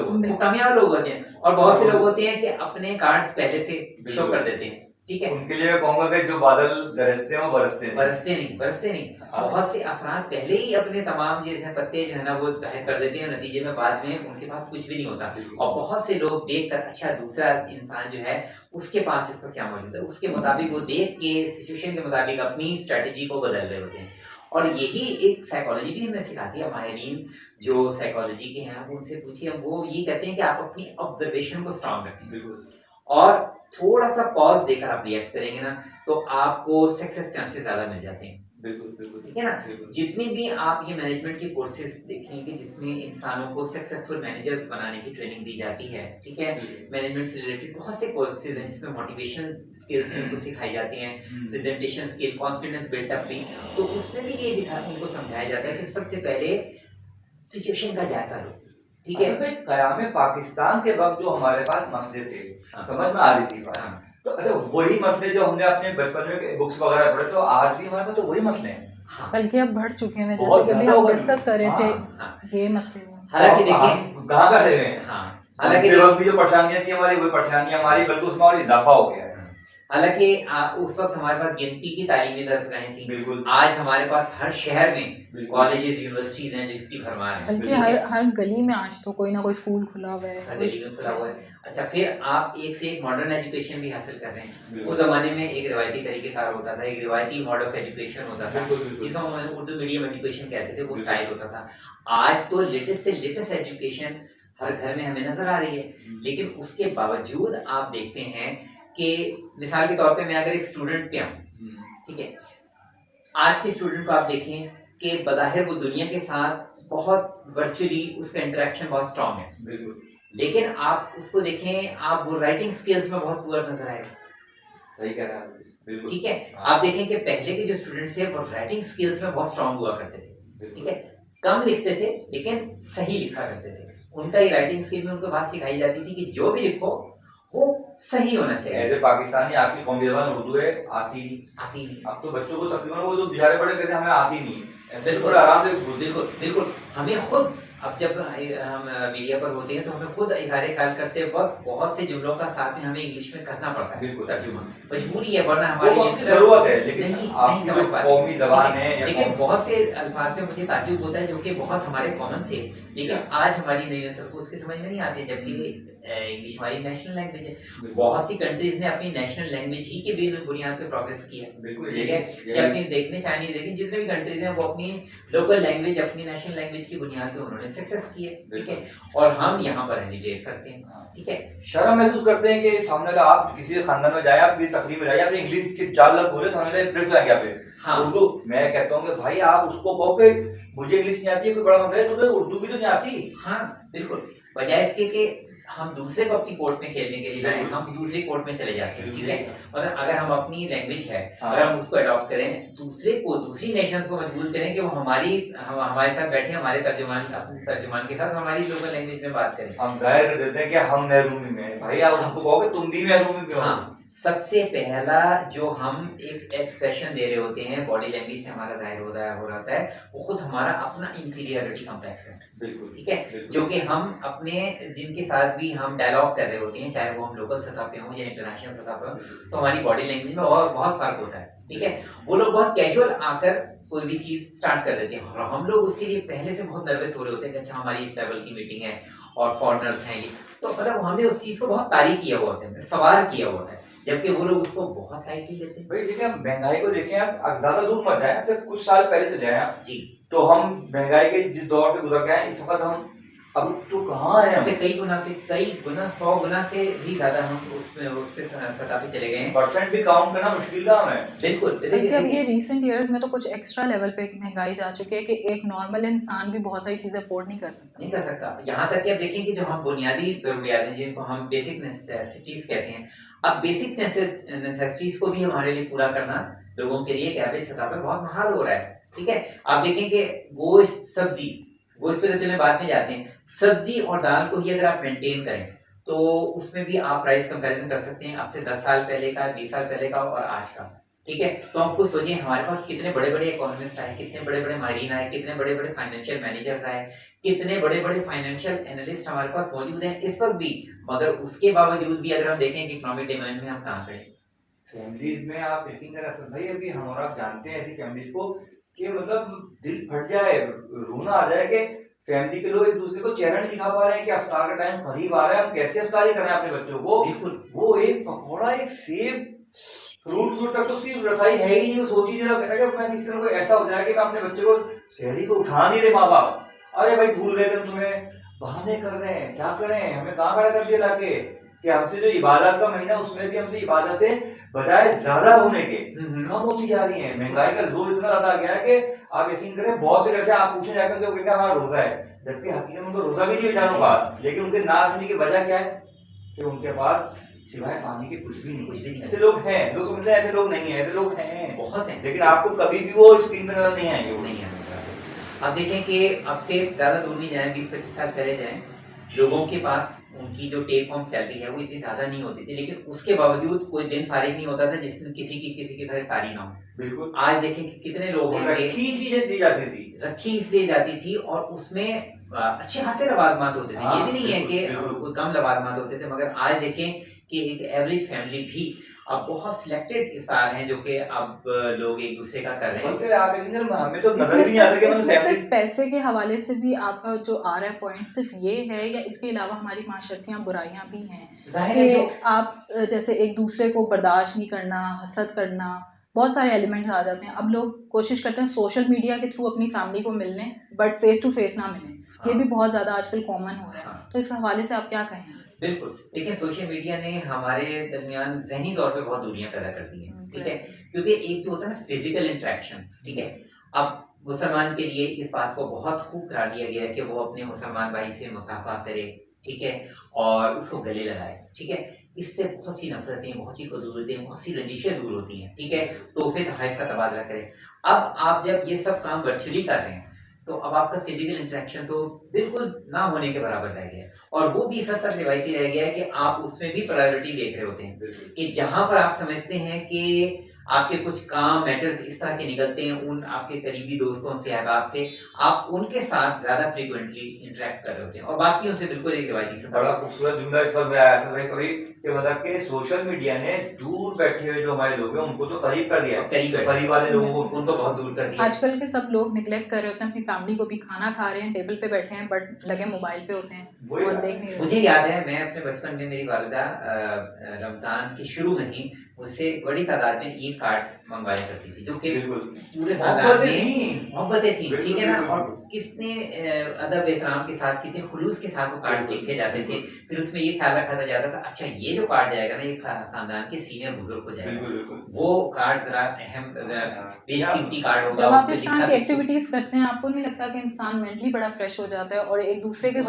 لوگ ہوتے ہیں. اور بہت سے لوگ ہوتے ہیں کہ اپنے کارڈز پہلے سے شو کر دیتے ہیں. ٹھیک ہے, ان کے لیے میں کہوں گا کہ جو بادل گرجتے ہیں وہ برستے نہیں. بہت سے افراد پہلے ہی اپنے تمام جیسے پتے جو ہے نا وہ ظاہر کر دیتے ہیں, نتیجے میں بعد میں ان کے پاس کچھ بھی نہیں ہوتا. اور بہت سے لوگ دیکھ کر, اچھا دوسرا انسان جو ہے اس کے پاس اس کا کیا موجود ہے, اس کے مطابق وہ دیکھ کے سچویشن کے مطابق اپنی اسٹریٹجی کو بدل رہے ہوتے ہیں. اور یہی ایک سائیکالوجی بھی ہمیں سکھاتی ہے. ماہرین جو سائیکالوجی کے ہیں آپ ان سے پوچھیے, وہ یہ کہتے ہیں کہ آپ اپنی آبزرویشن کو اسٹرانگ رکھیں اور تھوڑا سا پاز دے کر آپ ریئیکٹ کریں گے نا, تو آپ کو سکسیس چانسز زیادہ مل جاتے ہیں. ٹھیک ہے نا. جتنی بھی آپ یہ مینجمنٹ کے کورسز دیکھیں گے جس میں انسانوں کو سکسیسفل مینیجرز بنانے کی ٹریننگ دی جاتی ہے, ٹھیک ہے, مینجمنٹ سے ریلیٹڈ بہت سے کورسز ہیں جس میں موٹیویشن اسکلز ان کو سکھائی جاتی ہیں, presentation skill, confidence build up بھی. تو اس میں بھی یہ ان کو سمجھایا جاتا ہے کہ سب سے پہلے سچویشن کا جائزہ لو. ٹھیک ہے, قیام پاکستان کے وقت جو ہمارے پاس مسئلے تھے سمجھ میں آ رہی تھی, تو اچھا وہی مسئلے جو ہم نے اپنے بچپن میں بکس وغیرہ پڑھے, تو آج بھی ہمارے پاس تو وہی مسئلے ہیں, بلکہ اب بڑھ چکے ہیں. جیسے کہ ہم ڈسکس کر رہے تھے یہ مسئلے, حالانکہ دیکھیں کہاں کا رہے ہیں, حالانکہ بھی جو پریشانیاں تھیں ہماری وہی پریشانیاں ہماری, بلکہ اس میں اور اضافہ ہو گیا ہے. حالانکہ اس وقت ہمارے پاس گنتی کی تعلیمی درسگاہیں تھیں. بالکل. آج ہمارے پاس ہر شہر میں کالجز یونیورسٹیز ہیں جس کی بھرمار ہے. بلکہ ہر گلی میں آج تو کوئی نہ کوئی اسکول کھلا ہوا ہے. ہر گلی میں کھلا ہوا ہے. اچھا پھر آپ ایک سے ایک ماڈرن ایجوکیشن بھی حاصل کر رہے ہیں. اس زمانے میں ایک روایتی طریقہ کار ہوتا تھا, ایک روایتی موڈ آف ایجوکیشن ہوتا تھا, جس کو ہم اردو میڈیم ایجوکیشن کہتے تھے, وہ اسٹائل ہوتا تھا. آج تو لیٹسٹ سے لیٹسٹ ایجوکیشن ہر گھر میں ہمیں نظر آ رہی ہے. لیکن اس کے باوجود آپ دیکھتے ہیں کہ مثال کے طور پہ میں اگر ایک اسٹوڈنٹ پہ آؤں, ٹھیک ہے, آج کے اسٹوڈنٹ کو آپ دیکھیں کہ بظاہر وہ دنیا کے ساتھ بہت ورچولی اس کا انٹریکشن بہت اسٹرانگ ہے. بالکل. لیکن آپ اس کو دیکھیں, آپ وہ رائٹنگ اسکلز میں بہت پور نظر آئے گا. صحیح کہہ رہے ہیں. بالکل. ٹھیک ہے. آپ دیکھیں کہ پہلے کے جو اسٹوڈنٹس تھے وہ رائٹنگ اسکلز میں بہت اسٹرانگ ہوا کرتے تھے. ٹھیک ہے. کم لکھتے تھے لیکن صحیح لکھا کرتے تھے. ان کا یہ رائٹنگ اسکل میں ان کو بات سکھائی جاتی تھی کہ جو بھی لکھو وہ صحیح ہونا چاہیے. ایز اے پاکستانی آپ کی قومی زبان اردو ہے, آتی نہیں. اب تو بچوں کو تقریباً وہ جو بیچارے بڑے کہتے ہیں ہمیں آتی نہیں. بالکل آرام سے. بالکل بالکل. ہمیں خود اب جب ہم میڈیا پر ہوتے ہیں تو ہمیں خود اظہار خیال کرتے وقت بہت سے جملوں کا ساتھ میں ہمیں انگلش میں کرنا پڑتا ہے. بالکل ترجمہ مجبوری ہے, ورنہ ہماری ضرورت ہے لیکن نہیں سمجھ پاتے. قومی زبان ہے. لیکن بہت سے الفاظ میں مجھے تعجب ہوتا ہے جو کہ بہت ہمارے کامن تھے, لیکن آج ہماری نئی نسل کو اس کے سمجھ میں نہیں آتے, جبکہ انگلش ہماری نیشنل لینگویج ہے. بہت سی کنٹریز نے اپنی نیشنل لینگویج ہی کے بنیاد پہ پروگریس کیا ہے. بالکل. ٹھیک ہے. جاپنیز دیکھنے, چائنیز دیکھیں, جتنے بھی کنٹریز ہیں وہ اپنی لوکل لینگویج, اپنی نیشنل لینگویج کی بنیاد پہ انہوں نے سکسیس کی ہے. ٹھیک ہے. اور ہم یہاں پر ہیزیٹیٹ کرتے ہیں. ٹھیک ہے. شرم محسوس کرتے ہیں کہ سامنے کا آپ کسی خاندان میں جائیں, آپ کسی تقریب میں جائیں, آپ انگلش کے 4 لفظ بولے, سامنے کا امپریس ہو جائیں گے آپ پہ. اردو میں کہتا ہوں کہ بھائی آپ اس کو کہو کہ مجھے انگلش نہیں آتی ہے, کوئی بڑا مسئلہ ہے, تو اردو بھی تو نہیں آتی. ہاں بالکل. بجائے اس کے کہ ہم دوسرے کو اپنی کورٹ میں کھیلنے کے لیے لائیں, ہم دوسری کورٹ میں چلے جاتے ہیں. ٹھیک ہے. اور اگر ہم اپنی لینگویج ہے, اگر ہم اس کو اڈاپٹ کریں, دوسرے کو, دوسری نیشنز کو مجبور کریں کہ وہ ہمارے ساتھ بیٹھے, ہمارے ترجمان کے ساتھ ہماری لوکل لینگویج میں بات کریں. ہم ظاہر کر دیتے ہیں کہ ہم محرومی میں, بھائی آپ ان کو کہو کہ تم بھی محرومی میں ہو. ہاں. سب سے پہلا جو ہم ایک ایکسپریشن دے رہے ہوتے ہیں باڈی لینگویج سے ہمارا ظاہر ہو رہا ہے, وہ خود ہمارا اپنا انفیریئرٹی کمپلیکس ہے. بالکل. ٹھیک ہے. جو کہ ہم اپنے جن کے ساتھ بھی ہم ڈائلاگ کر رہے ہوتے ہیں, چاہے وہ ہم لوکل سطح پہ ہوں یا انٹرنیشنل سطح پہ ہوں, تو ہماری باڈی لینگویج میں بہت فرق ہوتا ہے. ٹھیک ہے. وہ لوگ بہت کیجول آ کر کوئی بھی چیز اسٹارٹ کر دیتے ہیں, اور ہم لوگ اس کے لیے پہلے سے بہت نروس ہو رہے ہوتے ہیں کہ اچھا ہماری اس لیول کی میٹنگ ہے اور فارنرز ہیں, تو مطلب ہم نے اس چیز کو بہت تاریخ کیا ہوا ہوتا ہے, سوار کیا ہوا ہوتا ہے, جبکہ وہ لوگ اس کو بہت لائٹلی لیتے ہیں. بھائی دیکھیں, مہنگائی کو دیکھیں, آپ زیادہ دور مت جائیں, سے کچھ سال پہلے چلے جائیں آپ. جی. تو ہم مہنگائی کے جس دور سے گزر گئے ہیں, اس وقت ہم اب تو کہاں ہیں, اس سے کئی گنا 100 گنا سے بھی زیادہ ہم اس پہ سطح پہ چلے گئے ہیں. پرسنٹ بھی کاؤنٹ کرنا مشکل کام ہے. بالکل. اب یہ ریسنٹ ایئرز میں تو کچھ ایکسٹرا لیول پہ مہنگائی جا چکی ہے کہ ایک نارمل انسان بھی بہت ساری چیزیں افورڈ نہیں کر سکتا. یہاں تک کہ اب دیکھیں کہ جو ہم بنیادی ضروریات ہیں, جن کو ہم بیسک نیسیسٹیز کہتے ہیں, اب بیسک نیسیسٹیز کو بھی ہمارے لیے پورا کرنا لوگوں کے لیے ایک ایوریج سطح پہ بہت محال ہو رہا ہے. ٹھیک ہے. آپ دیکھیں کہ گوشت پہ تو چلے بعد میں جاتے ہیں, سبزی اور دال کو ہی اگر آپ مینٹین کریں تو اس میں بھی آپ پرائس کمپیریزن کر سکتے ہیں, اب سے 10 سال پہلے کا, 20 سال پہلے کا اور آج کا. ٹھیک ہے. تو ہم خود سوچیں, ہمارے پاس کتنے بڑے بڑے اکانومسٹ آئے, کتنے بڑے بڑے ماہرین آئے, کتنے بڑے بڑے فائنینشیل مینیجرز آئے, کتنے بڑے بڑے فائنینشیل اینالسٹ ہمارے پاس موجود ہیں اس وقت بھی, مگر اس کے باوجود بھی اگر ہم دیکھیں کہ اکنامک ڈیمانڈ میں ہم کہاں کھڑے. فیملیز میں آپ یقین کریں اسد بھائی, ابھی ہم اور آپ جانتے ہیں ایسی فیملیز کو کہ مطلب دل پھٹ جائے, رونا آ جائے کہ فیملی کے لوگ ایک دوسرے کو چہرہ نہیں دکھا پا رہے ہیں کہ افطار کا ٹائم قریب آ رہا ہے, ہم کیسے افطاری کریں اپنے بچوں کو. بالکل. وہ ایک پکوڑا, ایک سیب, فروٹ تک تو اس کی رسائی ہے ہی نہیں. وہ سوچ ہی نہیں رہا کہتا کہ میں کسی طرح کو ایسا ہو جائے کہ میں اپنے بچے کو شہری کو اٹھا نہیں رہے ماں باپ. ارے بھائی بھول گئے تم, تمہیں بہانے کر رہے ہیں, کیا کریں, ہمیں کہاں کھڑا کر دیا لا کے کہ ہم سے جو عبادت کا مہینہ, اس میں بھی ہم سے عبادتیں بجائے زیادہ ہونے کے کم ہوتی جا رہی ہیں. مہنگائی کا زور اتنا زیادہ آ گیا ہے کہ آپ یقین کریں بہت سے کہتے ہیں, آپ پوچھیں جا کر کہ ہمارا روزہ ہے, جبکہ حقیقت میں ان کو روزہ بھی نہیں بیچاروں کا, لیکن ان کے نہ رکھنے کی وجہ کیا ہے کہ ان کے پاس سوائے پانی کے کچھ بھی نہیں. ایسے لوگ ہیں, لوگ سمجھتے ہیں ایسے لوگ نہیں ہیں, ایسے لوگ ہیں, بہت ہیں, لیکن آپ کو کبھی بھی وہ اسکرین پہ نظر نہیں آئیں گے. وہ نہیں آئیں گے. آپ دیکھیں کہ اب سے زیادہ دور نہیں جائیں, 20-25 سال پہلے جائیں, لوگوں کے پاس ان کی جو ٹیک ہوم سیلری ہے وہ اتنی زیادہ نہیں ہوتی تھی, لیکن اس کے باوجود کوئی دن فارغ نہیں ہوتا تھا جس دن کسی کے گھر تاری نہ ہو. بالکل. آج دیکھیں کہ کتنے لوگ ہیں, رکھی اس لیے دی جاتی تھی, رکھی اس لیے جاتی تھی, اور اس میں اچھے خاصے لوازمات ہوتے تھے. یہ بھی نہیں ہے کہ بالکل. کوئی کم لوازمات ہوتے تھے, مگر آج دیکھیں کہ ایک ایوریج فیملی بھی اب بہت سلیکٹڈ افطار ہیں جو کہ اب لوگ ایک دوسرے کا کر رہے ہیں. بلکہ آپ ہمیں تو اس نظر میں بھی نہیں آتا کہ صرف صرف پیسے کے حوالے سے بھی آپ کا جو آ رہا ہے پوائنٹ صرف یہ ہے, یا اس کے علاوہ ہماری معاشرتیاں برائیاں بھی ہیں ظاہر ہے کہ آپ جیسے ایک دوسرے کو برداشت نہیں کرنا, حسد کرنا, بہت سارے ایلیمنٹس آ جاتے ہیں. اب لوگ کوشش کرتے ہیں سوشل میڈیا کے تھرو اپنی فیملی کو ملنے, بٹ فیس ٹو فیس نہ ملیں. یہ بھی بہت زیادہ آج کل کامن ہو رہا ہے. تو اس حوالے سے آپ کیا کہیں گے؟ بالکل, دیکھیں سوشل میڈیا نے ہمارے درمیان ذہنی طور پہ بہت دوریاں پیدا کر دی ہیں, ٹھیک ہے, کیونکہ ایک جو ہوتا ہے نا فزیکل انٹریکشن, ٹھیک ہے, اب مسلمان کے لیے اس بات کو بہت خوب قرار دیا گیا ہے کہ وہ اپنے مسلمان بھائی سے مصافحہ کرے, ٹھیک ہے, اور اس کو گلے لگائے, ٹھیک ہے. اس سے بہت سی نفرتیں, بہت سی قدورتیں, بہت سی رنجشیں دور ہوتی ہیں, ٹھیک ہے. تحفے تحائف کا تبادلہ کرے. اب آپ جب یہ سب کام ورچولی کر رہے ہیں تو اب آپ کا فزیکل انٹریکشن تو بالکل نہ ہونے کے برابر رہ گیا ہے, اور وہ بھی اس حد تک روایتی رہ گیا ہے کہ آپ اس میں بھی پرائیورٹی دیکھ رہے ہوتے ہیں کہ جہاں پر آپ سمجھتے ہیں کہ آپ کے کچھ کام میٹرز اس طرح کے نکلتے ہیں ان آپ کے قریبی دوستوں سے, احباب سے, آپ ان کے ساتھ زیادہ فریکوینٹلی انٹریکٹ کر رہے ہوتے ہیں, اور باقیوں سے بالکل ایک روایتی سے. بڑا خوبصورت جملہ اس وقت آیا ہے کہ مطلب کہ سوشل میڈیا نے دور بیٹھے ہوئے جو ہمارے لوگ ہیں ان کو تو قریب کر دیا, قریب والے لوگوں کو ان کو بہت دور کر دیا. آج کل کے سب لوگ نگلیکٹ کر رہے ہوتے ہیں اپنی فیملی کو بھی, کھانا کھا رہے ہیں, ٹیبل پہ بیٹھے ہیں, بٹ لگے موبائل پہ ہوتے ہیں اور دیکھ نہیں رہے. مجھے یاد ہے میں اپنے بچپن میں میری والدہ رمضان کے شروع میں ہی مجھ سے بڑی تعداد میں عید کارڈس منگوایا کرتی تھی, جو کہ پورے خاندان میں محبتیں تھیں, ٹھیک ہے نا, اور کتنے ادب احترام کے ساتھ, کتنے خلوص کے ساتھ وہ کارڈ لکھے جاتے تھے. پھر اس میں یہ خیال رکھا جاتا تھا اچھا یہ جو کارڈ جائے گا نا یہ خاندان کے سینئر بزرگ کو جائے گا, وہ کارڈ ذرا اہم بیش قیمتی کارڈ ہوگا. جب آپ اس طرح کی ایکٹیویٹیز کرتے ہیں آپ کو نہیں لگتا کہ انسان مینٹلی بڑا فریش ہو جاتا ہے, اور ایک دوسرے کے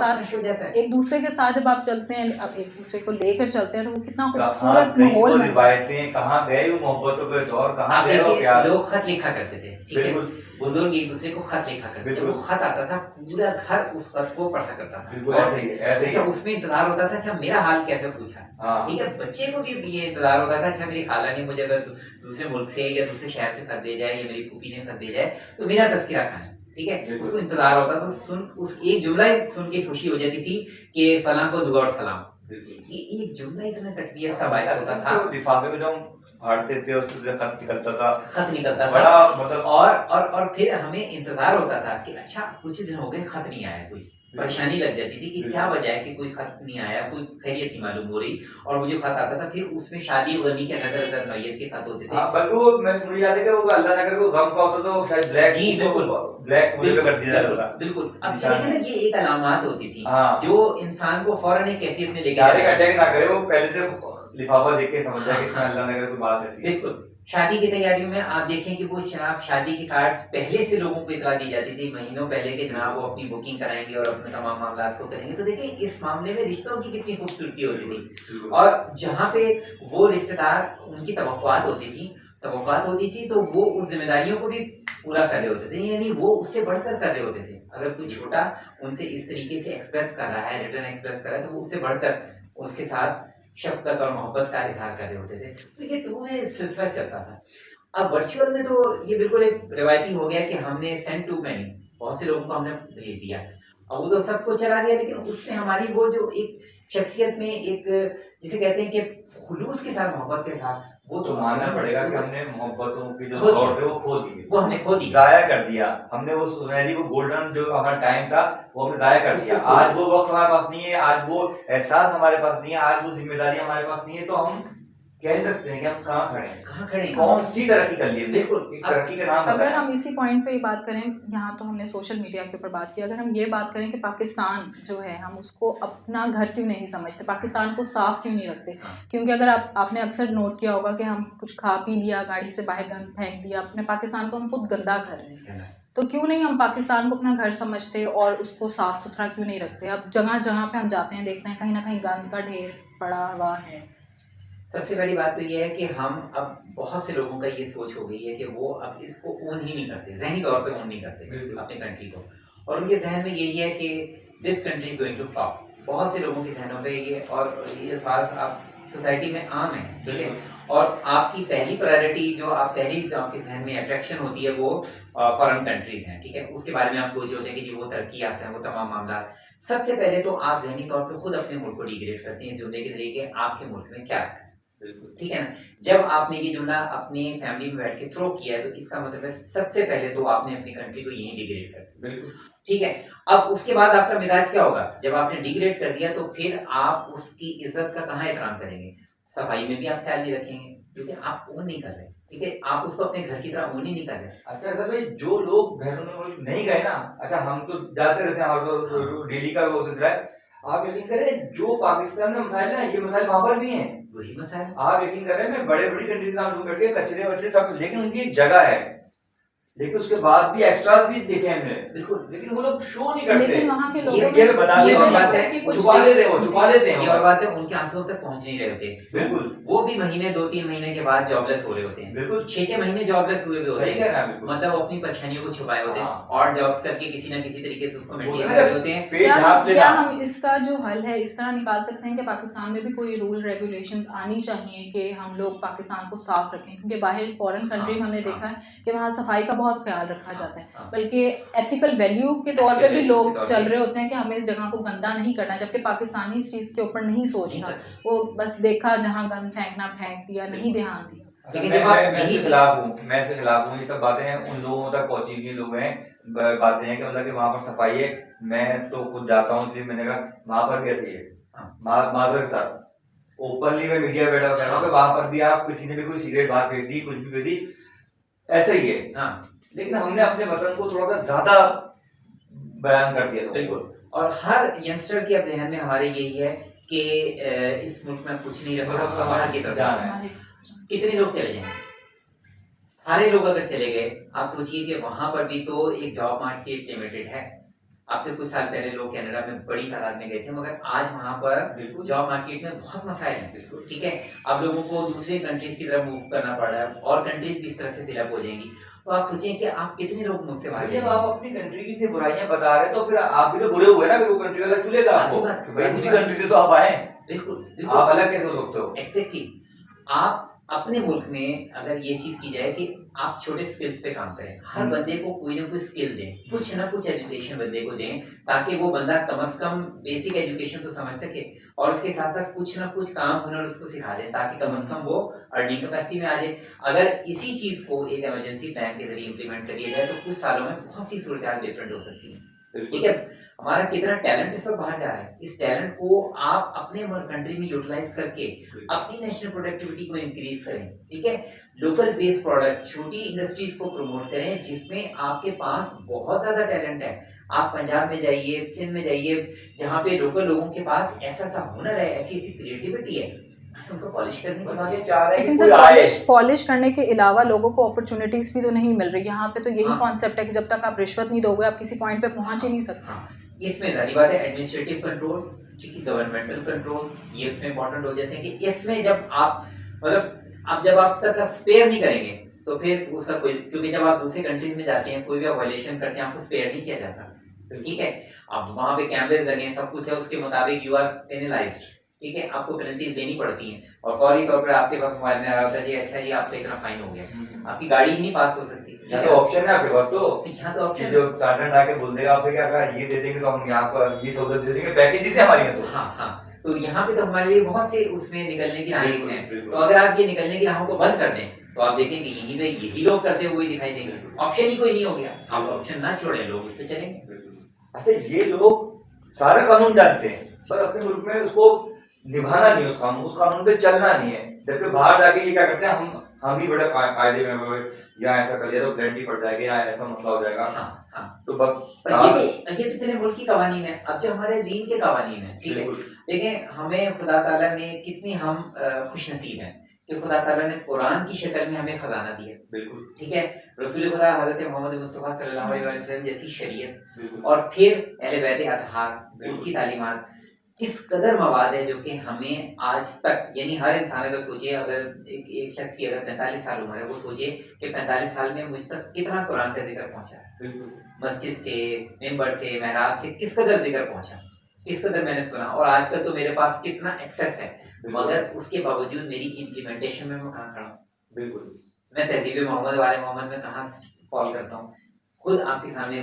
ساتھ جب آپ چلتے ہیں, اب ایک دوسرے کو لے کر چلتے ہیں تو وہ کتنا خوبصورت ماحول ہے. روایتیں کہاں گئے وہ محبتوں کے دور, کہاں گئے وہ پیار. لوگ خط لکھا کرتے تھے, ٹھیک ہے, بزرگ ایک دوسرے کو خط لکھا کرتے تھے, وہ خط آتا تھا پورا گھر اس خط کو پڑھا کرتا تھا, اچھا اس میں انتظار ہوتا تھا اچھا میرا حال کیسے پوچھا, ٹھیک ہے. بچے کو بھی یہ انتظار ہوتا تھا اچھا میری خالہ نے مجھے اگر دوسرے ملک سے یا دوسرے شہر سے خط بھیجا ہے یا میری پھوپھی نے خط بھیجا ہے تو میرا تذکرہ کہاں ہے, ٹھیک ہے. اس کو انتظار ہوتا تو اس ایک جملہ سن کے خوشی ہو جاتی تھی کہ فلاں کو دعا اور سلام. یہ ایک جملہ اتنا تکبیر کا باعث ہوتا تھا. لفافے میں جب پھاڑتے تھے اس سے خط نکلتا تھا بڑا مطلب, اور پھر ہمیں انتظار ہوتا تھا کہ اچھا کچھ دن ہو گئے خط نہیں آیا, کوئی پریشانی لگ جاتی تھی کہ کیا وجہ ہے کہ کوئی خط نہیں آیا, کوئی خیریت نہیں معلوم ہو رہی, اور وہ جو خط آتا تھا پھر اس میں شادی غمی کے الگ نوعیت کے خط ہوتے تھے. بلکہ مجھے یاد ہے کہ وہ اللہ نہ کرے کوئی غم کا ہوتا تو شاید بلیک, جی بالکل بلیک مجھے کر دیا جاتا تھا. بالکل. اب دیکھیں نا یہ ایک علامات ہوتی تھی جو انسان کو فوراً ایک کیفیت میں لے کے اٹیک نہ کرے, وہ پہلے سے لفافہ دیکھ کے سمجھ جائے کہ اس میں اللہ نہ کرے کوئی بات ایسی. بالکل. شادی کی تیاریوں میں آپ دیکھیں کہ وہ شادی کی کارڈ پہلے سے لوگوں کو اطلاع دی جاتی تھی مہینوں پہلے کہ جناب وہ اپنی بکنگ کرائیں گے اور اپنے تمام معاملات کو کریں گے. تو دیکھیں اس معاملے میں رشتوں کی کتنی خوبصورتی ہوتی تھی, اور جہاں پہ وہ رشتے دار ان کی توقعات ہوتی تھی تو وہ اس ذمہ داریوں کو بھی پورا کر رہے ہوتے تھے, یعنی وہ اس سے بڑھ کر کر رہے ہوتے تھے. اگر کوئی چھوٹا ان سے اس طریقے سے ایکسپریس کر رہا ہے, ریٹرن ایکسپریس کر رہا ہے, تو وہ اس سے بڑھ کر اس کے ساتھ شفقت اور محبت کا اظہار کر رہے ہوتے تھے. تو یہ ٹو وے سلسلہ چلتا تھا. اب ورچوئل میں تو یہ بالکل ایک روایتی ہو گیا کہ ہم نے سینڈ ٹو مینی, بہت سے لوگوں کو ہم نے بھیج دیا, اور وہ تو سب کو چلا گیا, لیکن اس میں ہماری وہ جو ایک شخصیت میں ایک جسے کہتے ہیں کہ خلوص کے ساتھ, محبت کے ساتھ, وہ تو ماننا پڑے گا کہ ہم نے محبتوں کی جو دور تھے وہ کھو دی, وہ ہم نے کھو دی, ضائع کر دیا. ہم نے وہ سنہری وہ گولڈن جو ہمارا ٹائم تھا وہ ہم نے ضائع کر دیا. آج وہ وقت ہمارے پاس نہیں ہے, آج وہ احساس ہمارے پاس نہیں ہے, آج وہ ذمہ داری ہمارے پاس نہیں ہے. تو ہم کہہ سکتے ہیں کہ ہم کہاں کھڑے ہیں, کون سی ترقی کر لی. بالکل ترقی کا نام. اگر ہم اسی پوائنٹ پہ بات کریں, یہاں تو ہم نے سوشل میڈیا کے اوپر بات کی, اگر ہم یہ بات کریں کہ پاکستان جو ہے ہم اس کو اپنا گھر کیوں نہیں سمجھتے, پاکستان کو صاف کیوں نہیں رکھتے, کیونکہ اگر آپ نے اکثر نوٹ کیا ہوگا کہ ہم کچھ کھا پی لیا, گاڑی سے باہر گند پھینک دیا, اپنے پاکستان کو ہم خود گندا کر رہے ہیں. تو کیوں نہیں ہم پاکستان کو اپنا گھر سمجھتے اور اس کو صاف ستھرا کیوں نہیں رکھتے. اب جگہ جگہ پہ ہم جاتے ہیں, دیکھتے ہیں کہیں نہ کہیں گند کا ڈھیر پڑا ہوا ہے. سب سے بڑی بات تو یہ ہے کہ ہم اب بہت سے لوگوں کا یہ سوچ ہو گئی ہے کہ وہ اب اس کو اون ہی نہیں کرتے, ذہنی طور پہ اون نہیں کرتے اپنی کنٹری کو, اور ان کے ذہن میں یہی ہے کہ this country is going to flop. بہت سے لوگوں کے ذہنوں پہ یہ, اور یہ الفاظ آپ سوسائٹی میں عام ہے، ٹھیک ہے، اور آپ کی پہلی پرائرٹی جو آپ کے ذہن میں اٹریکشن ہوتی ہے وہ فارن کنٹریز ہیں، ٹھیک ہے، اس کے بارے میں آپ سوچ رہے ہوتے ہیں کہ جی وہ ترقی یافتہ ہیں، وہ تمام معاملات. سب سے پہلے تو آپ ذہنی طور پہ خود اپنے ملک کو ڈیگریڈ کرتے ہیں اس جملے کے ذریعے کہ آپ کے ملک میں کیا رکھا ہے. بالکل ٹھیک ہے نا. جب آپ نے یہ جملہ اپنی فیملی میں بیٹھ کے تھرو کیا ہے تو اس کا مطلب ہے سب سے پہلے تو آپ نے اپنی کنٹری کو یہیں ڈیگریڈ کر دیا. بالکل ٹھیک ہے. اب اس کے بعد آپ کا مزاج کیا ہوگا؟ جب آپ نے ڈیگریڈ کر دیا تو پھر آپ اس کی عزت کا کہاں احترام کریں گے؟ صفائی میں بھی آپ خیال نہیں رکھیں گے کیونکہ آپ اون نہیں کر رہے، ٹھیک ہے، آپ اس کو اپنے گھر کی طرح اون ہی نہیں کر رہے. اچھا سر بھائی، جو لوگ بیرون ملک نہیں گئے نا، اچھا ہم تو جاتے رہتے ہیں، اور تو ڈیلی کا وہ سلسلہ ہے، آپ یقین کریں جو پاکستان میں مسائل ہیں یہ مسائل وہاں پر بھی ہیں، وہی مسائل. آپ یقین کریں میں بڑے بڑی کنٹریز میں لوگ بیٹھ کے کچرے وچرے سب، لیکن ان کی ایک جگہ ہے، لیکن اس کے بعد بھی ایکسٹراز بھی دیکھے ہم نے. بالکل، لیکن وہ لوگ شو نہیں کرتے. لیکن وہاں کے لوگوں یہ بتا یہ اور دیتے بات ہے، ہیں، چھپا لیتے ہیں، چھپا لیتے ہیں. یہ اور بات ہے، ان کے آنسوں تک پہنچ نہیں رہے ہوتے. بالکل، وہ بھی مہینے 2-3 مہینے کے بعد جاب لیس ہو رہے ہوتے ہیں. بالکل 6 مہینے جاب لیس ہوئے ہوتے صحیح کہہ رہے ہیں بالکل. مطلب اپنی پریشانیوں کو چھپائے ہوتے ہیں ہاں. اور جابس کر کے کسی نہ کسی طریقے سے اس کو مینٹین وہ کر رہے ہوتے ہیں. پیٹ ڈھانپ کیا لینا. ہم اس کا جو حل ہے اس طرح نکال سکتے ہیں کہ پاکستان میں بھی کوئی رول ریگولیشن آنی چاہیے کہ ہم لوگ پاکستان کو صاف رکھیں، کیونکہ باہر فورن کنٹری میں ہم نے دیکھا ہے کہ وہاں صفائی کا بہت خیال رکھا جاتا ہے، بلکہ ایتھیکل ویلیو کے طور پہ بھی لوگ چل رہے ہوتے ہیں کہ ہمیں اس جگہ کو گندا نہیں کرنا، جبکہ پاکستانی اس چیز کے اوپر نہیں سوچتا، وہ بس دیکھا جہاں گند پھینکنا پھینک دیا، نہیں دھیان دیا. میں اس کے خلاف ہوں، یہ سب باتیں ان لوگوں تک پہنچی ہوئی لوگ ہیں، باتیں ہیں کہ مطلب کہ وہاں پر صفائی ہے. میں تو خود جاتا ہوں، اس لیے میں نے کہا وہاں پر بھی ایسی ہے، معذرت کے ساتھ اوپنلی میں میڈیا بیٹھا کہہ رہا ہوں کہ وہاں پر بھی آپ کسی نے بھی کوئی سگریٹ باہر پھینک دی، کچھ بھی پھینک دی، ایسا ہی ہے. لیکن ہم نے اپنے وطن کو تھوڑا سا زیادہ بیان کر دیا. بالکل. اور ہر ینگسٹر کے اب ذہن میں ہمارے یہی ہے کہ اس ملک میں کچھ نہیں رکھا، باہر کی طرف جانا ہے. کتنے لوگ چلے جائیں؟ سارے لوگ اگر چلے گئے، آپ سوچئے کہ وہاں پر بھی تو ایک جاب مارکیٹ لمیٹڈ ہے. آپ سے کچھ سال پہلے لوگ کینیڈا میں بڑی تعداد میں گئے تھے، مگر آج وہاں پر جاب مارکیٹ میں بہت مسائل ہیں. بالکل ٹھیک ہے. اب لوگوں کو دوسرے کنٹریز کی طرف موو کرنا پڑ رہا ہے اور کنٹریز بھی اس طرح سے فل اپ ہو جائیں گی. تو آپ سوچیں کہ آپ کتنے لوگ مجھ سے باہر. جب آپ اپنی کنٹری کی اتنی برائیاں بتا رہے تو پھر آپ بھی تو برے ہوئے نا، پھر وہ کنٹری والا چلے گا آپ کو، اسی کنٹری سے تو آپ آئے. بالکل آپ الگ کیسے ہو سکتے ہو؟ ایگزیکٹلی. آپ اپنے ملک میں اگر یہ چیز کی جائے کہ آپ چھوٹے سکلز پہ کام کریں، ہر بندے کو کوئی نہ کوئی سکل دیں، کچھ نہ کچھ ایجوکیشن بندے کو دیں، تاکہ وہ بندہ کم از کم بیسک ایجوکیشن تو سمجھ سکے، اور اس کے ساتھ ساتھ کچھ نہ کچھ کام ہنر اس کو سکھا دیں تاکہ کم از کم وہ ارننگ کیپیسٹی میں آ جائے. اگر اسی چیز کو ایک ایمرجنسی پلان کے ذریعے امپلیمنٹ کر دیا جائے تو کچھ سالوں میں بہت سی صورتحال ڈفرینٹ ہو سکتی ہیں. ٹھیک ہے. ہمارا کتنا ٹیلنٹ اس وقت باہر جا رہا ہے، اس ٹیلنٹ کو آپ اپنے کنٹری میں یوٹیلائز کر کے اپنی نیشنل پروڈکٹیوٹی کو انکریز کریں. ٹھیک ہے. لوکل بیس پروڈکٹ، چھوٹی انڈسٹریز کو پروموٹ کریں جس میں آپ کے پاس بہت زیادہ ٹیلنٹ ہے. آپ پنجاب میں جائیے، سندھ میں جائیے، جہاں پہ لوکل لوگوں کے پاس ایسا ہنر ہے، ایسی کریٹیوٹی ہے، ان کو پالش کرنے کی بات ہے. لیکن سر پالش کرنے کے علاوہ لوگوں کو اپرچونیٹیز بھی تو نہیں مل رہی. یہاں پہ تو یہی کانسیپٹ ہے کہ جب تک آپ رشوت نہیں دو گے آپ کسی پوائنٹ پہ پہنچ ہی نہیں سکتے. اس میں ظاہری بات ہے ایڈمنسٹریٹو کنٹرول، گورنمنٹل کنٹرولز، یہ اس میں امپورٹنٹ ہو جاتے ہیں کہ اس میں جب آپ مطلب اب جب آپ تک اسپیئر نہیں کریں گے تو پھر اس کا کوئی، کیونکہ جب آپ دوسرے کنٹریز میں جاتے ہیں کوئی بھی وائلیشن کرتے ہیں آپ کو اسپیئر نہیں کیا جاتا. ٹھیک ہے. اب وہاں پہ کیمرے لگے ہیں، سب کچھ ہے، اس کے مطابق یو آر پینلائزڈ. ٹھیک ہے. آپ کو پینلٹیز دینی پڑتی ہیں اور فوری طور پر آپ کے پاس موبائل میں آ رہا ہوتا ہے جی اچھا جی آپ کا اتنا فائن ہو گیا، آپ کی گاڑی ہی نہیں پاس ہو سکتی. آپشن ہے آپ کے پاس، تو یہاں تو آپشن جو سارٹنٹ آ کے بول دے گا آپ سے کیا کہا یہ دے دیں گے تو ہم یہاں پر یہ سہولت دے دیں گے، پیکیجز ہیں ہماری. تو ہاں تو یہاں پہ تو ہمارے لیے بہت سے اس میں نکلنے کی راہیں ہیں. تو اگر آپ یہ نکلنے کی راہوں کو بند کر دیں تو آپ دیکھیں گے یہیں پہ یہی لوگ کرتے ہوئے دکھائی دیں گے. آپشن ہی کوئی نہیں ہو گیا. آپ آپشن نہ چھوڑیں، لوگ اس پہ چلیں گے. اچھا یہ لوگ سارے قانون جانتے ہیں پر اپنے ملک میں اس کو نبھانا نہیں، اس قانون پہ چلنا نہیں ہے، جبکہ باہر جا کے یہ کیا کرتے ہیں ہم ہی بڑے قاعدے میں یا ایسا کر لیا تو گارنٹی پڑ جائے گی یا ایسا مسئلہ ہو جائے گا. تو بس یہ تو چلے ملک کی قوانین ہے. اب جو ہمارے دین کے قوانین ہیں، ٹھیک ہے، دیکھیں ہمیں خدا تعالیٰ نے کتنی ہم خوش نصیب ہیں کہ خدا تعالیٰ نے قرآن کی شکل میں ہمیں خزانہ دیا. بالکل ٹھیک ہے. رسول خدا حضرت محمد مصطفیٰ صلی اللہ علیہ وسلم جیسی شریعت، اور پھر اہل بیت اطہار، ان کی تعلیمات، کس قدر مواد ہے جو کہ ہمیں آج تک، یعنی ہر انسان اگر سوچے، اگر ایک شخص کی اگر 45 سال عمر ہے وہ سوچے کہ 45 سال میں مجھ تک کتنا قرآن کا ذکر پہنچا ہے. مسجد سے، ممبر سے، محراب سے کس قدر ذکر پہنچا. کس قدر میں نے سنا، اور آج کل تو میرے پاس کتنا ایکسیس ہے، مگر اس کے باوجود میری امپلیمنٹیشن میں کہاں کھڑا ہوں؟ بالکل میں تہذیب محمد والے محمد میں کہاں فال کرتا ہوں؟ خود آپ کے سامنے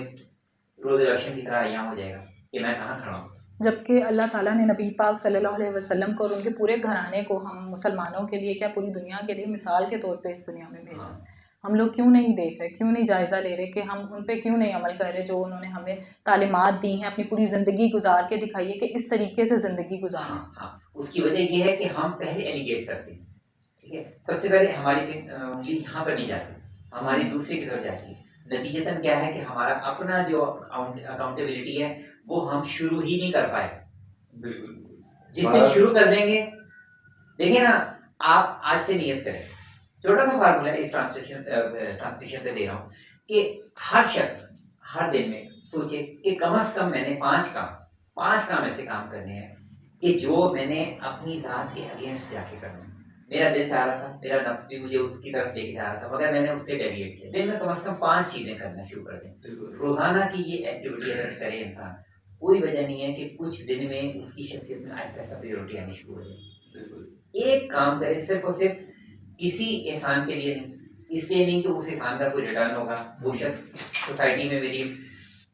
روز روشن کی طرح عیاں ہو جائے گا کہ میں کہاں کھڑا ہوں. جبکہ اللہ تعالیٰ نے نبی پاک صلی اللہ علیہ وسلم کو اور ان کے پورے گھرانے کو ہم مسلمانوں کے لیے کیا پوری دنیا کے لیے مثال کے طور پہ اس دنیا میں بھیجا. ہم لوگ کیوں نہیں دیکھ رہے، کیوں نہیں جائزہ لے رہے کہ ہم ان پہ کیوں نہیں عمل کر رہے جو انہوں نے ہمیں تعلیمات دی ہیں، اپنی پوری زندگی گزار کے دکھائیے کہ اس طریقے سے زندگی گزاریں. ہاں اس کی وجہ یہ ہے کہ ہم پہلے ایلیگیٹ کرتے ہیں. ٹھیک ہے، سب سے پہلے ہماری انگلی یہاں پر نہیں جاتی، ہماری دوسری کی طرف جاتی ہے. نتیجتاً کیا ہے کہ ہمارا اپنا جو اکاؤنٹیبلٹی ہے وہ ہم شروع ہی نہیں کر پائے. بالکل جس دن شروع کر دیں گے، دیکھیں نا، آپ آج سے نیت کریں. چھوٹا سا فارمولا اس ٹرانسمیشن پہ دے رہا ہوں کہ ہر شخص ہر دن میں سوچے کہ کم از کم میں نے 5 کام ایسے کام کرنے ہیں کہ جو میں نے اپنی ذات کے اگینسٹ جا کے کرنا ہے. میرا دل چاہ رہا تھا، میرا نفس بھی مجھے اس کی طرف لے کے جا رہا تھا، مگر میں نے اس سے ڈیویٹ کیا. دن میں کم از کم 5 چیزیں کرنا شروع کر دیں. روزانہ کی یہ ایکٹیویٹی اگر کرے انسان، کوئی وجہ نہیں ہے کہ کچھ دن میں اس کی شخصیت میں آہستہ آہستہ پریورٹی آنی شروع ہو جائے. ایک کام کرے صرف اور صرف کسی احسان کے لیے نہیں، اس لیے نہیں کہ اس احسان کا کوئی ریٹرن ہوگا. وہ شخص سوسائٹی میں میری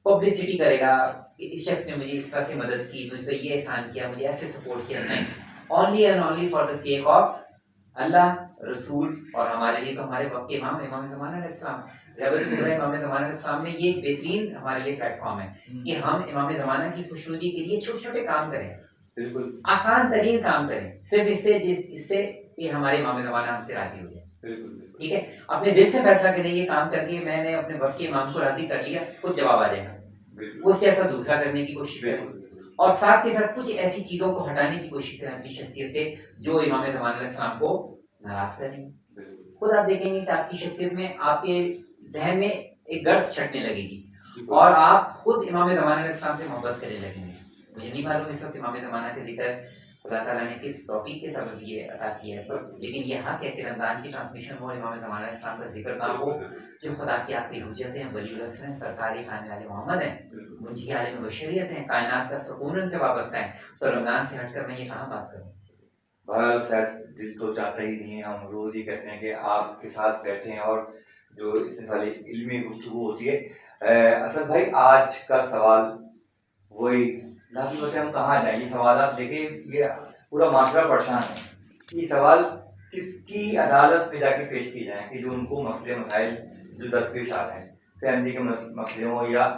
پبلسٹی کرے گا کہ اس شخص نے مجھے اس طرح سے مدد کی، مجھ پہ یہ احسان کیا، مجھے ایسے سپورٹ کیا. نہیں، only and only for the sake of اللہ، رسول، اور ہمارے لیے تو ہمارے وقت کے امام زمان علیہ السلام. امام زمان علیہ السلام نے یہ ایک بہترین ہمارے لیے پلیٹ فارم ہے کہ ہم امام زمانہ کی خوشنودی کے لیے چھوٹے چھوٹے کام کریں. بالکل آسان ترین کام کریں، صرف اس سے کہ ہمارے امام زمانہ ہم سے راضی ہو جائے. ٹھیک ہے، اپنے دل سے فیصلہ کریں یہ کام کر کے میں نے اپنے وقت کے امام کو راضی کر لیا، خود جواب آ جائے گا. اس سے ایسا دوسرا کرنے کی کوشش کریں، اور ساتھ کے ساتھ کچھ ایسی چیزوں کو ہٹانے کی کوشش کریں اپنی شخصیت سے جو امام زمان علیہ السلام کو ناراض کریں گے. خود آپ دیکھیں گے کہ آپ کی شخصیت میں، آپ کے ذہن میں ایک گرد چھٹنے لگے گی اور آپ خود امام زمان علیہ السلام سے محبت کرنے لگیں گے. مجھے نہیں معلوم اس وقت امام زمانہ کا ذکر خدا تعالیٰ نے کس ٹاپک کے سبب یہ عطا کیا ہے اس وقت، لیکن یہ حق ہے کہ رمضان کی ٹرانسمیشن ہو، امام زمانہ علیہ السلام کا ذکر نہ ہو جو خدا کی آخری حجت ہیں، ولی الرسل ہیں، سرکاری کامل عالم محمد ہیں، منجی عالم بشریت ہیں، کائنات کا سکون ان سے وابستہ ہے. تو رمضان سے ہٹ کر میں یہ کہاں بات کروں؟ بہرحال خیر دل تو چاہتا ہی نہیں ہے، ہم روز ہی کہتے ہیں کہ آپ کے ساتھ بیٹھے ہیں اور جو اس میں ساری علمی گفتگو ہوتی ہے. اسد بھائی، آج کا سوال وہی لازم ہوتا ہے، ہم کہاں جائیں؟ یہ سوالات لے کے یہ پورا معاشرہ پریشان ہے. یہ سوال کس کی عدالت میں جا کے پیش کیے جائیں کہ جو ان کو مسئلے مسائل جو درپیش آ رہے ہیں، فیملی کے مسئلے ہوں یا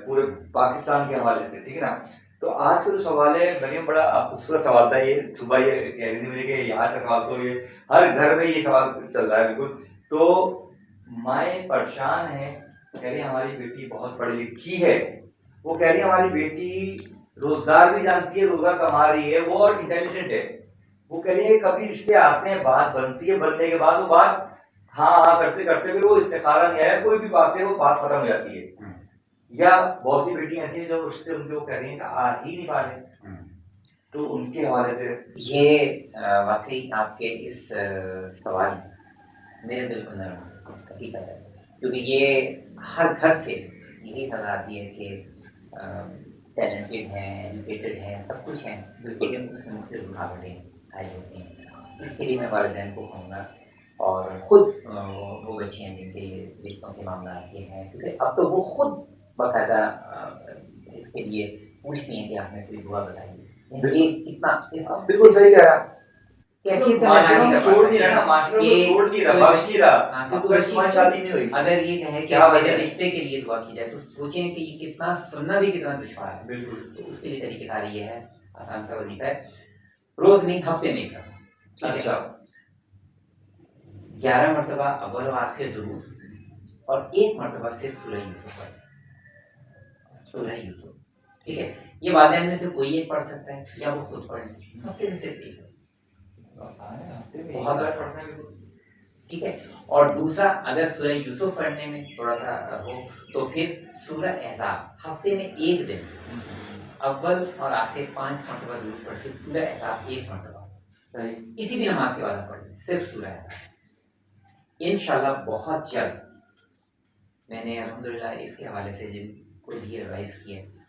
پورے پاکستان کے حوالے سے، ٹھیک ہے نا. تو آج کا جو سوال ہے، مریم بڑا خوبصورت سوال تھا. یہ صبح یہ کہہ رہی تھی مجھے کہ آج کا سوال تو یہ ہر گھر میں یہ سوال چل رہا ہے. بالکل. تو مائیں پریشان ہیں، کہہ رہی ہماری بیٹی بہت پڑھی لکھی ہے، وہ کہہ رہی ہماری بیٹی روزگار بھی جانتی ہے، روزگار کما رہی ہے، وہ اور انٹیلیجنٹ ہے. وہ کہہ رہی ہے کبھی رشتے آتے ہیں، بات بنتی ہے، بننے کے بعد وہ بات ہاں کرتے کرتے پھر وہ استخارہ نہیں آیا، کوئی بھی بات ہے وہ بات ختم ہو جاتی ہے. یا بہت سی بیٹیاں ایسی ہیں جو رشتے ان کے وہ کہہ رہی ہیں کہ آ ہی نہیں پا رہے. تو ان کے حوالے سے یہ واقعی آپ کے اس سوال میرے دل کو نرم حقیقت ہے، کیونکہ یہ ہر گھر سے یہی سزا آتی ہے کہ ٹیلنٹڈ ہیں، ایجوکیٹڈ ہیں، سب کچھ ہیں، لیکن اس میں مختلف رکاوٹیں آئی ہوتی ہیں. اس کے لیے میں والدین کو کہوں گا، اور خود وہ بچے ہیں جن کے رشتوں کے معاملات یہ ہیں، کیونکہ اب تو وہ خود باقاعدہ اس کے لیے پوچھتی ہیں کہ آپ نے کوئی دعا بتائیے. یہ کتنا بالکل صحیح کہہ رہا اگر یہ کہے کہ میرے رشتے کے لیے دعا کی جائے تو سوچیں کہ یہ کتنا سننا بھی کتنا دشوار ہے. بالکل. تو اس کے لیے طریقہ کار یہ ہے، آسان سا وظیفہ ہے، روز نہیں ہفتے میں ایک دفعہ. اچھا، 11 مرتبہ اول و آخر درود اور 1 مرتبہ صرف سورہ یوسف پڑھیں. سورہ یوسف، ٹھیک ہے. یہ والدین میں سے کوئی ایک پڑھ سکتا ہے یا وہ خود پڑھ لیں، ہفتے میں صرف ایک، بہت زیادہ پڑھنا ہے. ٹھیک ہے. اور دوسرا، اگر سورہ یوسف پڑھنے میں تھوڑا سا ہو تو پھر سورہ احزاب ہفتے میں ایک دن اول اور آخر 5 مرتبہ درود پڑھ کے سورہ احزاب 1 مرتبہ کسی بھی نماز کے بعد پڑھ لیں، صرف سورہ احزاب. انشاءاللہ بہت جلد میں نے الحمدللہ اس کے حوالے سے جن کو بھی ایڈوائز کی ہے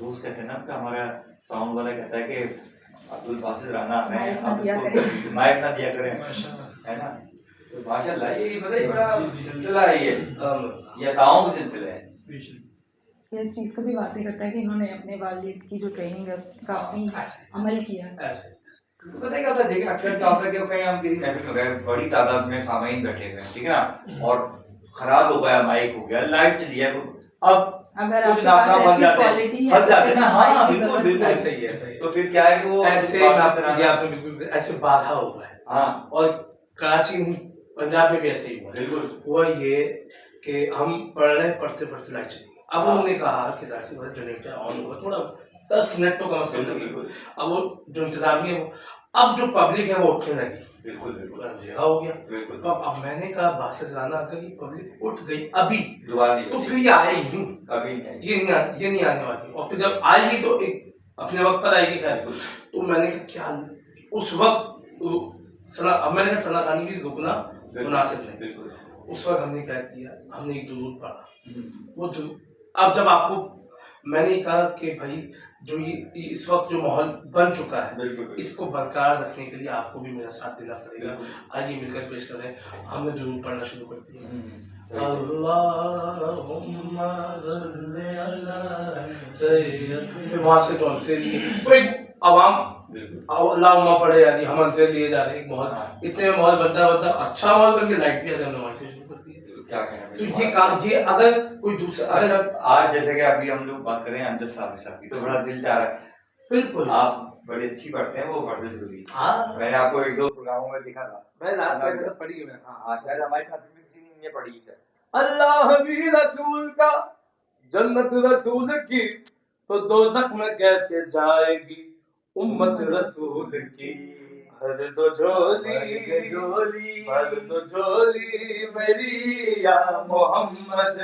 روز کہتے ہیں نا کہ ہمارا ساؤنڈ والا کہتا ہے کہ عبد الباسط رانا آ گئے ہیں، مائک نہ دیا کریں۔ مائک نہ دیا کریں، ماشاء اللہ ہے نا. تو ماشاء اللہ یہ پتہ ہی بڑا سلسلہ ہے، یہ عطاؤں کا سلسلہ ہے. بے شک. یہ اس چیز کو بھی واضح کرتا ہے کہ انہوں نے اپنے والد کی جو ٹریننگ ہے اس پہ کافی عمل کیا. تو پتہ ہے کیا ہوتا ہے، دیکھیں اکثر کیا ہوتا ہے کہ کہیں ہم کسی محفل میں گئے، بڑی تعداد میں سامعین بیٹھے ہوئے ہیں، ٹھیک ہے نا، اور خراب ہو گیا، مائک ہو گیا، لائٹ چلی ہے، اب اگر آپ کچھ کے پاس ناکام بن ایسی جاتے کوالٹی ہیں، ہے پھنس جاتے ہیں نا. ہاں بالکل ضرورت بالکل نہیں. صحیح ہے، صحیح ہے. تو پھر کیا ہے کہ وہ ایسے میں آپ نے بالکل ایسے بادھا ہوا ہے. ہاں اور کراچی نہیں، پنجاب میں بھی ایسے ہی ہوا ہے. بالکل. ہوا یہ کہ ہم پڑھ رہے ہیں، پڑھتے پڑھتے لائٹ چلی گئی. اب انہوں نے کہا کہ ظاہر سی بات جنریٹر آن ہوگا، تھوڑا 10 منٹ تو کم از کم لگے گا. اب وہ جو انتظامیہ ہے وہ، اب جو پبلک ہے وہ اٹھنے لگی. بالکل بالکل اندھیرا ہو گیا. بالکل. تو اب میں نے کہا باسط رانا اگر یہ پبلک اٹھ گئی ابھی دوبارہ نہیں تو ہوگی. پھر یہ آئے ہی نہیں، کبھی نہیں آئے گی. یہ نہیں آنے والی. اور پھر جب آئے گی تو ایک اپنے وقت پر آئے گی. خیر تو میں نے کہا کیا اس وقت اب میں نے کہا ثنا خوانی بھی رکنا مناسب نہیں. بالکل. اس وقت ہم نے کیا کیا، ہم نے ایک درود پڑھا. وہ اب جب آپ کو میں نے کہا کہ بھائی جو یہ اس وقت جو ماحول بن چکا ہے بالکل. اس کو برقرار رکھنے کے لیے آپ کو بھی میرا ساتھ دینا پڑے گا. آئیے مل کر پیش کریں. ہم نے درود پڑھنا شروع کر دیا. اللہم صلی علی سیدنا، وہاں سے جو انترے لیے تو ایک عوام اللہم پڑھے جا رہی، ہم انترے لیے جا رہے ہیں. ایک ماحول اتنے میں ماحول بنتا اچھا ماحول بن کے لائٹ بھی آ گیا، ہم نے وہاں سے شروع کر دیا. کیا کہنا تو یہ اگر کوئی دوسرا اچھا آج جیسے کہ ابھی ہم لوگ بات کریں امجد صاحب کی، تو بڑا دل چاہ رہا ہے. بالکل آپ بڑی اچھی پڑھتے ہیں، وہ پڑھنے ضروری ہے. ہاں میں نے آپ کو ایک دو پروگراموں میں دکھا تھا. میں لاسٹ میں پڑھی ہے. ہاں شاید ہماری خاطر بھی کسی نے یہ پڑھی ہے. اللہ بھی رسول کا جنت رسول کی تو دوزخ میں کیسے جائے گی امت رسول کی. بھر دو جھولی بھر دو جھولی میری یا محمد،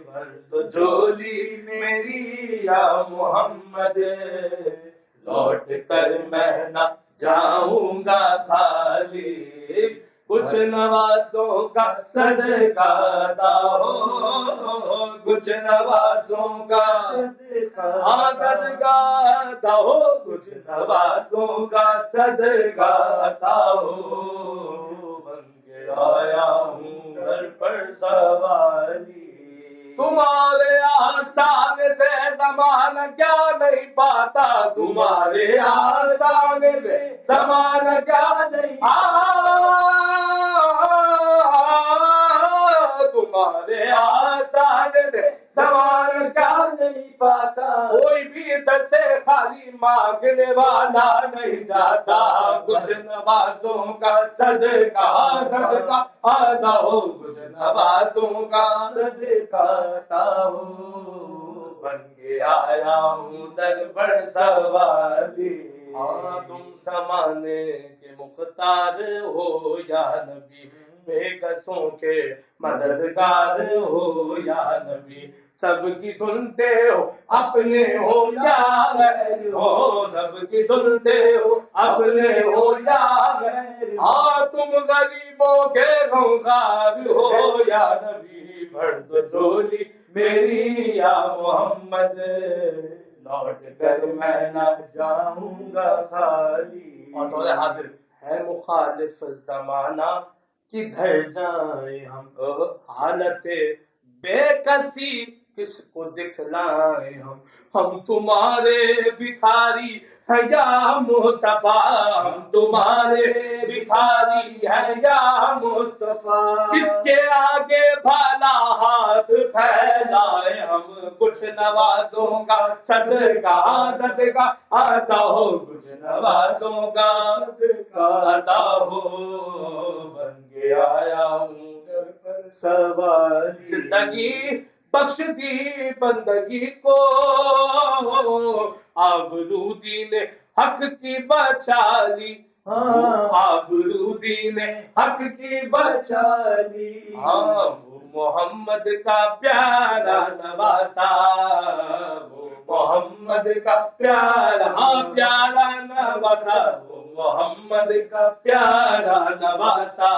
بھر دو جھولی میری یا محمد، لوٹ کر میں نہ جاؤں گا خالی، کچھ نوازوں کا صدقہ عطا ہو، کچھ نوازوں کا صدقہ عطا ہو، کچھ نوازوں کا صدقہ عطا ہو. بن کے آیا ہوں در پر سوالی، تمہارے آستان سے زمانہ کیا نہیں پاتا، تمہارے آستان سے زمانہ کیا نہیں تمہارے آستان سے زمانہ کیا نہیں پاتا. کوئی بھی در سے خالی مانگنے والا نہیں جاتا، کچھ نوازوں کا صدقہ ادا ہو، کچھ نوازوں کا صدقہ عطا ہو. بن کے آیا ہوں در پر سوالی. ہاں تم زمانے کے مختار ہو یا نبی، بے کسوں کے مددگار ہو یا نبی، سب کی سنتے ہو اپنے ہو یا غیر ہو، سب کی سنتے ہو اپنے ہو یا غیر. ہاں تم غریبوں کے غمخوار ہو یا نبی، بھر دو جھولی میری یا محمد، لوٹ کر میں نہ جاؤں گا خالی. اور دور حاضر ہے مخالف زمانہ کدھر جائیں ہم، حالت بے کسی کس کو دکھلائیں ہم تمہارے بھکاری ہیں یا مصطفیٰ، ہم تمہارے بھکاری ہیں یا مصطفیٰ، کس کے آگے بھلا ہاتھ پھیلائے ہم، کچھ نوازوں کا صدقہ عطا ہو، کچھ نوازوں کا صدقہ عطا ہو. بن کے آیا ہوں در پر سوالی، زندگی بخش دی بندگی کو، آبرو دین حق کی بچا لی، آبرو دین حق کی بچا لی. ہاں وہ محمد کا پیارا نواسا، وہ محمد کا پیارا پیارا نواسا، وہ محمد کا پیارا نواسا،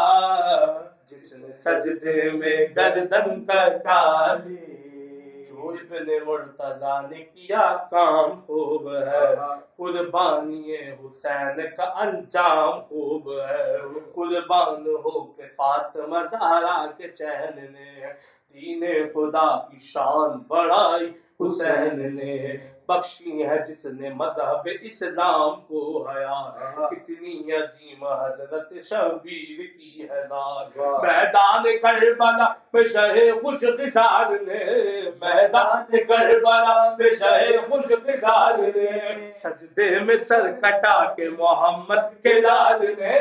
جس نے سجدے میں گردن کٹا لی. تو ابن مرتضیٰ نے کیا کام خوب ہے، قربانی حسین کا انجام خوب ہے، قربان ہو کے فاطمہ زہرا کے چہل نے، دین خدا کی شان بڑھائی حسین نے، بخشی ہے جس نے مذہب اسلام کو حیا، کتنی عظیم حضرت شبیر کی ہے ناز، میدان کربلا میں شہ خوش خصال نے، میدان کربلا میں شہ خوش خصال نے، سجدے میں سر کٹا کے محمد کے لال نے،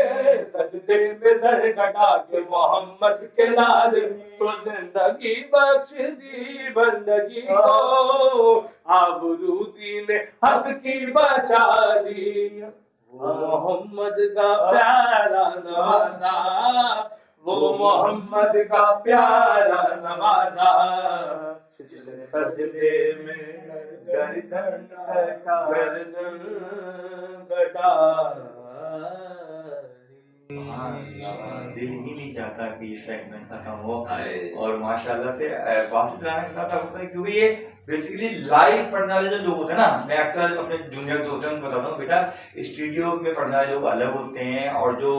سجدے میں سر کٹا کے محمد کے لال نے، تو زندگی بخش دی بندگی کو، آبرو دین حق کی بچا لی، وہ محمد کا پیارا نوازا، وہ محمد کا پیارا نوازا، جس نے سجدے میں گردن کٹا، دل ہی نہیں چاہتا کہ یہ سیگمنٹ ختم ہو، اور ماشاءاللہ سے باسط رانا کے ساتھ ہوتا ہے، کیونکہ یہ بیسیکلی لائیو پڑھنے والے جو لوگ ہوتے ہیں نا، میں اکثر اپنے جونیئر جو ہوتے ہیں ان کو بتاتا ہوں بیٹا اسٹوڈیو میں پڑھنے والے لوگ الگ ہوتے ہیں، اور جو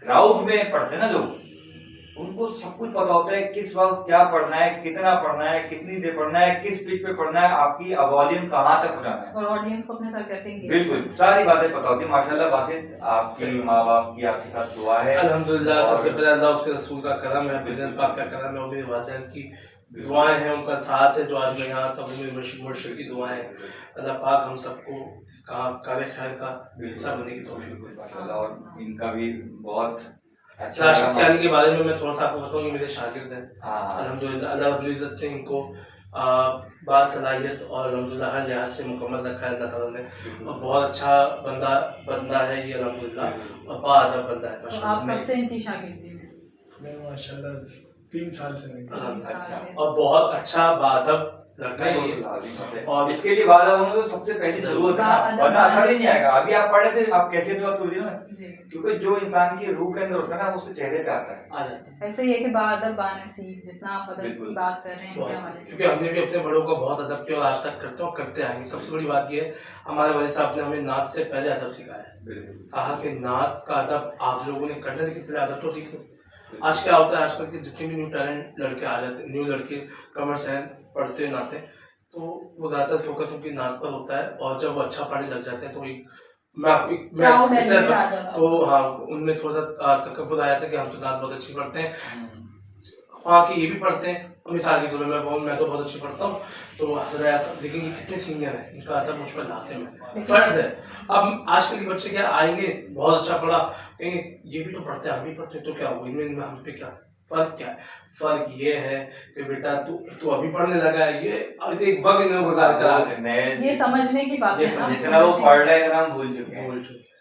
کراؤڈ میں پڑھتے ہیں نا لوگ ان کو سب کچھ پتا ہوتا ہے کس وقت کیا پڑھنا ہے، کتنا پڑھنا ہے، کتنی دیر پڑھنا ہے، کس پیج پہ پڑھنا ہے، آپ کی والیوم کہاں تک پہنچانا ہے، اور آڈینس کو اپنے ساتھ کیسے انگیج بالکل ساری باتیں پتا ہوتی ہیں۔ ماشاءاللہ باسط آپ کی ماں باپ کی آپ کے ساتھ دعا ہے، الحمدللہ سب سے پہلے اللہ اس کے رسول کا کرم ہے، بلند پاک کا کرم ہے، اور میرے والدین کی دعائیں ہیں، ان کا ساتھ ہے، جو آج میں یہاں تک میرے مرشد کی دعائیں ہیں، اللہ پاک ہم سب کو اس کار خیر کا حصہ بننے کی توفیق دے۔ ماشاءاللہ، اور ان کا بھی بہت اچھا راشد کیانی کے بارے میں میں تھوڑا سا آپ کو بتاؤں گی، میرے شاگرد ہیں ہاں الحمدللہ، اللہ رب العزت نے ان کو باصلاحیت اور الحمدللہ ہر لحاظ سے مکمل رکھا ہے اللہ تعالیٰ نے، اور بہت اچھا بندہ ہے یہ الحمدللہ، اور باادب بندہ ہے تو آپ کب سے ان کی شاگردی میں؟ میں ماشاءاللہ 3 سال سے نہیں اچھا، اور بہت اچھا باادب لڑکا ہے یہ، اور اس کے لیے وعدہ ہونا تو سب سے پہلی ضرورت ہے، ورنہ اثر ہی نہیں آئے گا۔ ابھی آپ پڑھے تھے، آپ کیسے بھی بات ہوئی نا، کیونکہ جو انسان کی روح کے اندر ہوتا ہے نا اس کے چہرے پہ آتا ہے۔ ایسے یہ کہ باادب بانصیب، جتنا آپ ادب کی بات کر رہے ہیں کے حوالے سے، کیونکہ ہم نے بھی اپنے بڑوں کا بہت ادب کیا اور آج تک کرتے ہیں اور کرتے آئیں گے۔ سب سے بڑی بات یہ ہے ہمارے والد صاحب نے ہمیں نعت سے پہلے ادب سکھایا ہے، کہا کہ نعت کا ادب آپ لوگوں نے کرنا ہے لیکن پہلے ادب تو سیکھ لو۔ آج کیا ہوتا ہے، آج کل کے جتنے بھی نیو ٹیلنٹ لڑکے آ جاتے ہیں، نیو لڑکے کمرس ہیں، پڑھتے نعتیں، تو وہ زیادہ تر فوکس ان کی نعت پر ہوتا ہے، اور جب وہ اچھا پڑھنے لگ جاتے ہیں تو تو ہاں ان میں تھوڑا سا تکبر آ جاتا ہے کہ ہم تو نعت بہت اچھی پڑھتے ہیں، خواہ کہ یہ بھی پڑھتے ہیں، مثال کے طور پر میں تو بہت اچھی پڑھتا ہوں، تو حضرت دیکھیں گے کتنے سینئر ہیں، ان کا ادب مجھ پر لازم ہے، فرض ہے۔ اب آج کل کے بچے کیا آئیں گے بہت اچھا پڑھا، کہیں گے یہ بھی تو پڑھتے ہیں ہم بھی پڑھتے ہیں، تو کیا ان میں ہم پہ کیا فرق کیا ہے؟ فرق یہ ہے کہ بیٹا تو ابھی پڑھنے لگا ہے، یہ ایک وقت انہوں نے گزار کرا ہے، یہ سمجھنے کی بات ہے، جتنا وہ پڑھ رہے ہیں ہم بھول چکے ہیں۔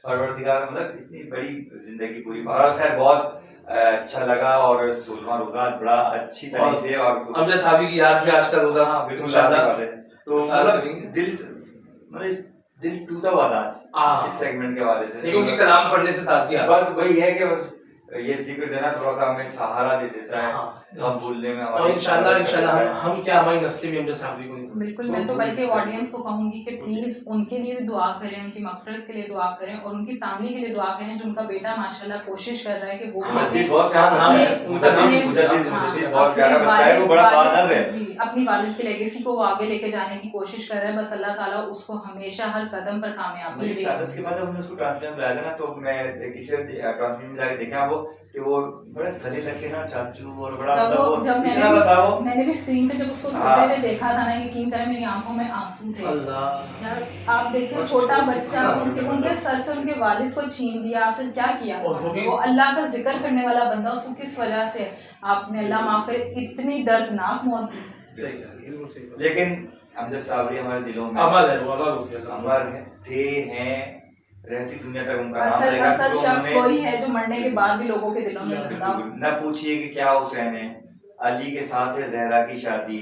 پروردگار مطلب اتنی بڑی زندگی پوری، بہرحال خیر بہت اچھا لگا، اور 16واں روزہ بڑا اچھی طرح سے، اور امجد صاحب کی یاد میں آج کا روزہ بالکل بات ہے، تو مطلب دل ٹوٹا ہوا تھا اس سیگمنٹ کے حوالے سے، ان کے کلام پڑھنے سے تازگی آتی ہے۔ بس وہی ہے کہ بس یہ ذکر دینا تھوڑا سا ہمیں سہارا دے دیتا ہے ہم بھولنے میں، اور انشاءاللہ ہم کیا ہماری نسلیں بھی امجد صاحب جی کو نہیں۔ بالکل، میں تو بلکہ آڈینس کو کہوں گی کہ پلیز ان کے لیے بھی دعا کریں، ان کی مغفرت کے لیے دعا کریں، اور ان کی فیملی کے لیے دعا کریں جو ان کا بیٹا ماشاءاللہ کوشش کر رہا ہے کہ وہ اپنی والد کے لیگیسی کو وہ آگے لے کے جانے کی کوشش کر رہا ہے، بس اللہ تعالیٰ اس کو ہمیشہ ہر قدم پر کامیابی دے۔ شہادت کے بعد ہم نے اس کو ٹرانسلیٹ میں لایا تھا نا، تو میں کسی ٹرانسلیٹ میں جا کے دیکھا وہ کہ وہ بڑے گلے لگ کے نا چاچو، اور بڑا میں نے بھی اسکرین پہ جب اس کو روتے ہوئے دیکھا تھا نا، یقین کریں میری آنکھوں میں آنسو تھے یار۔ آپ دیکھیں چھوٹا بچہ، ان کے سر سے ان کے والد کو چھین دیا، آخر کیا کیا؟ وہ اللہ کا ذکر کرنے والا بندہ، اس کو کس وجہ سے آپ نے اللہ معاف کرے اتنی دردناک موت دی۔ لیکن امجد صابری ہمارے دلوں میں امر تھے، ہیں، رہتی دنیا تک ان کا نام رہے گا۔ اصل شخص وہی ہے جو مرنے کے بعد بھی لوگوں کے دلوں میں زندہ۔ نہ پوچھئے کہ کیا حسین ہے، علی کے ساتھ ہے زہرا کی شادی،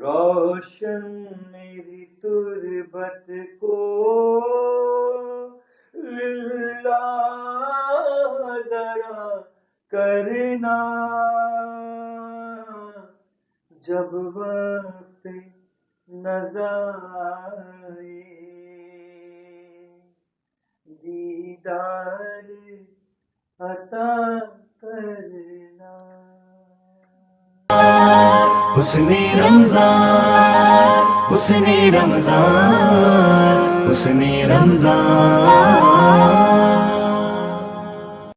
روشن میری تربت کو للہ درا کرنا، جب وقت نظر آئے دیدار عطا کرنا۔ حسن رمضان، حسن رمضان، حسن رمضان۔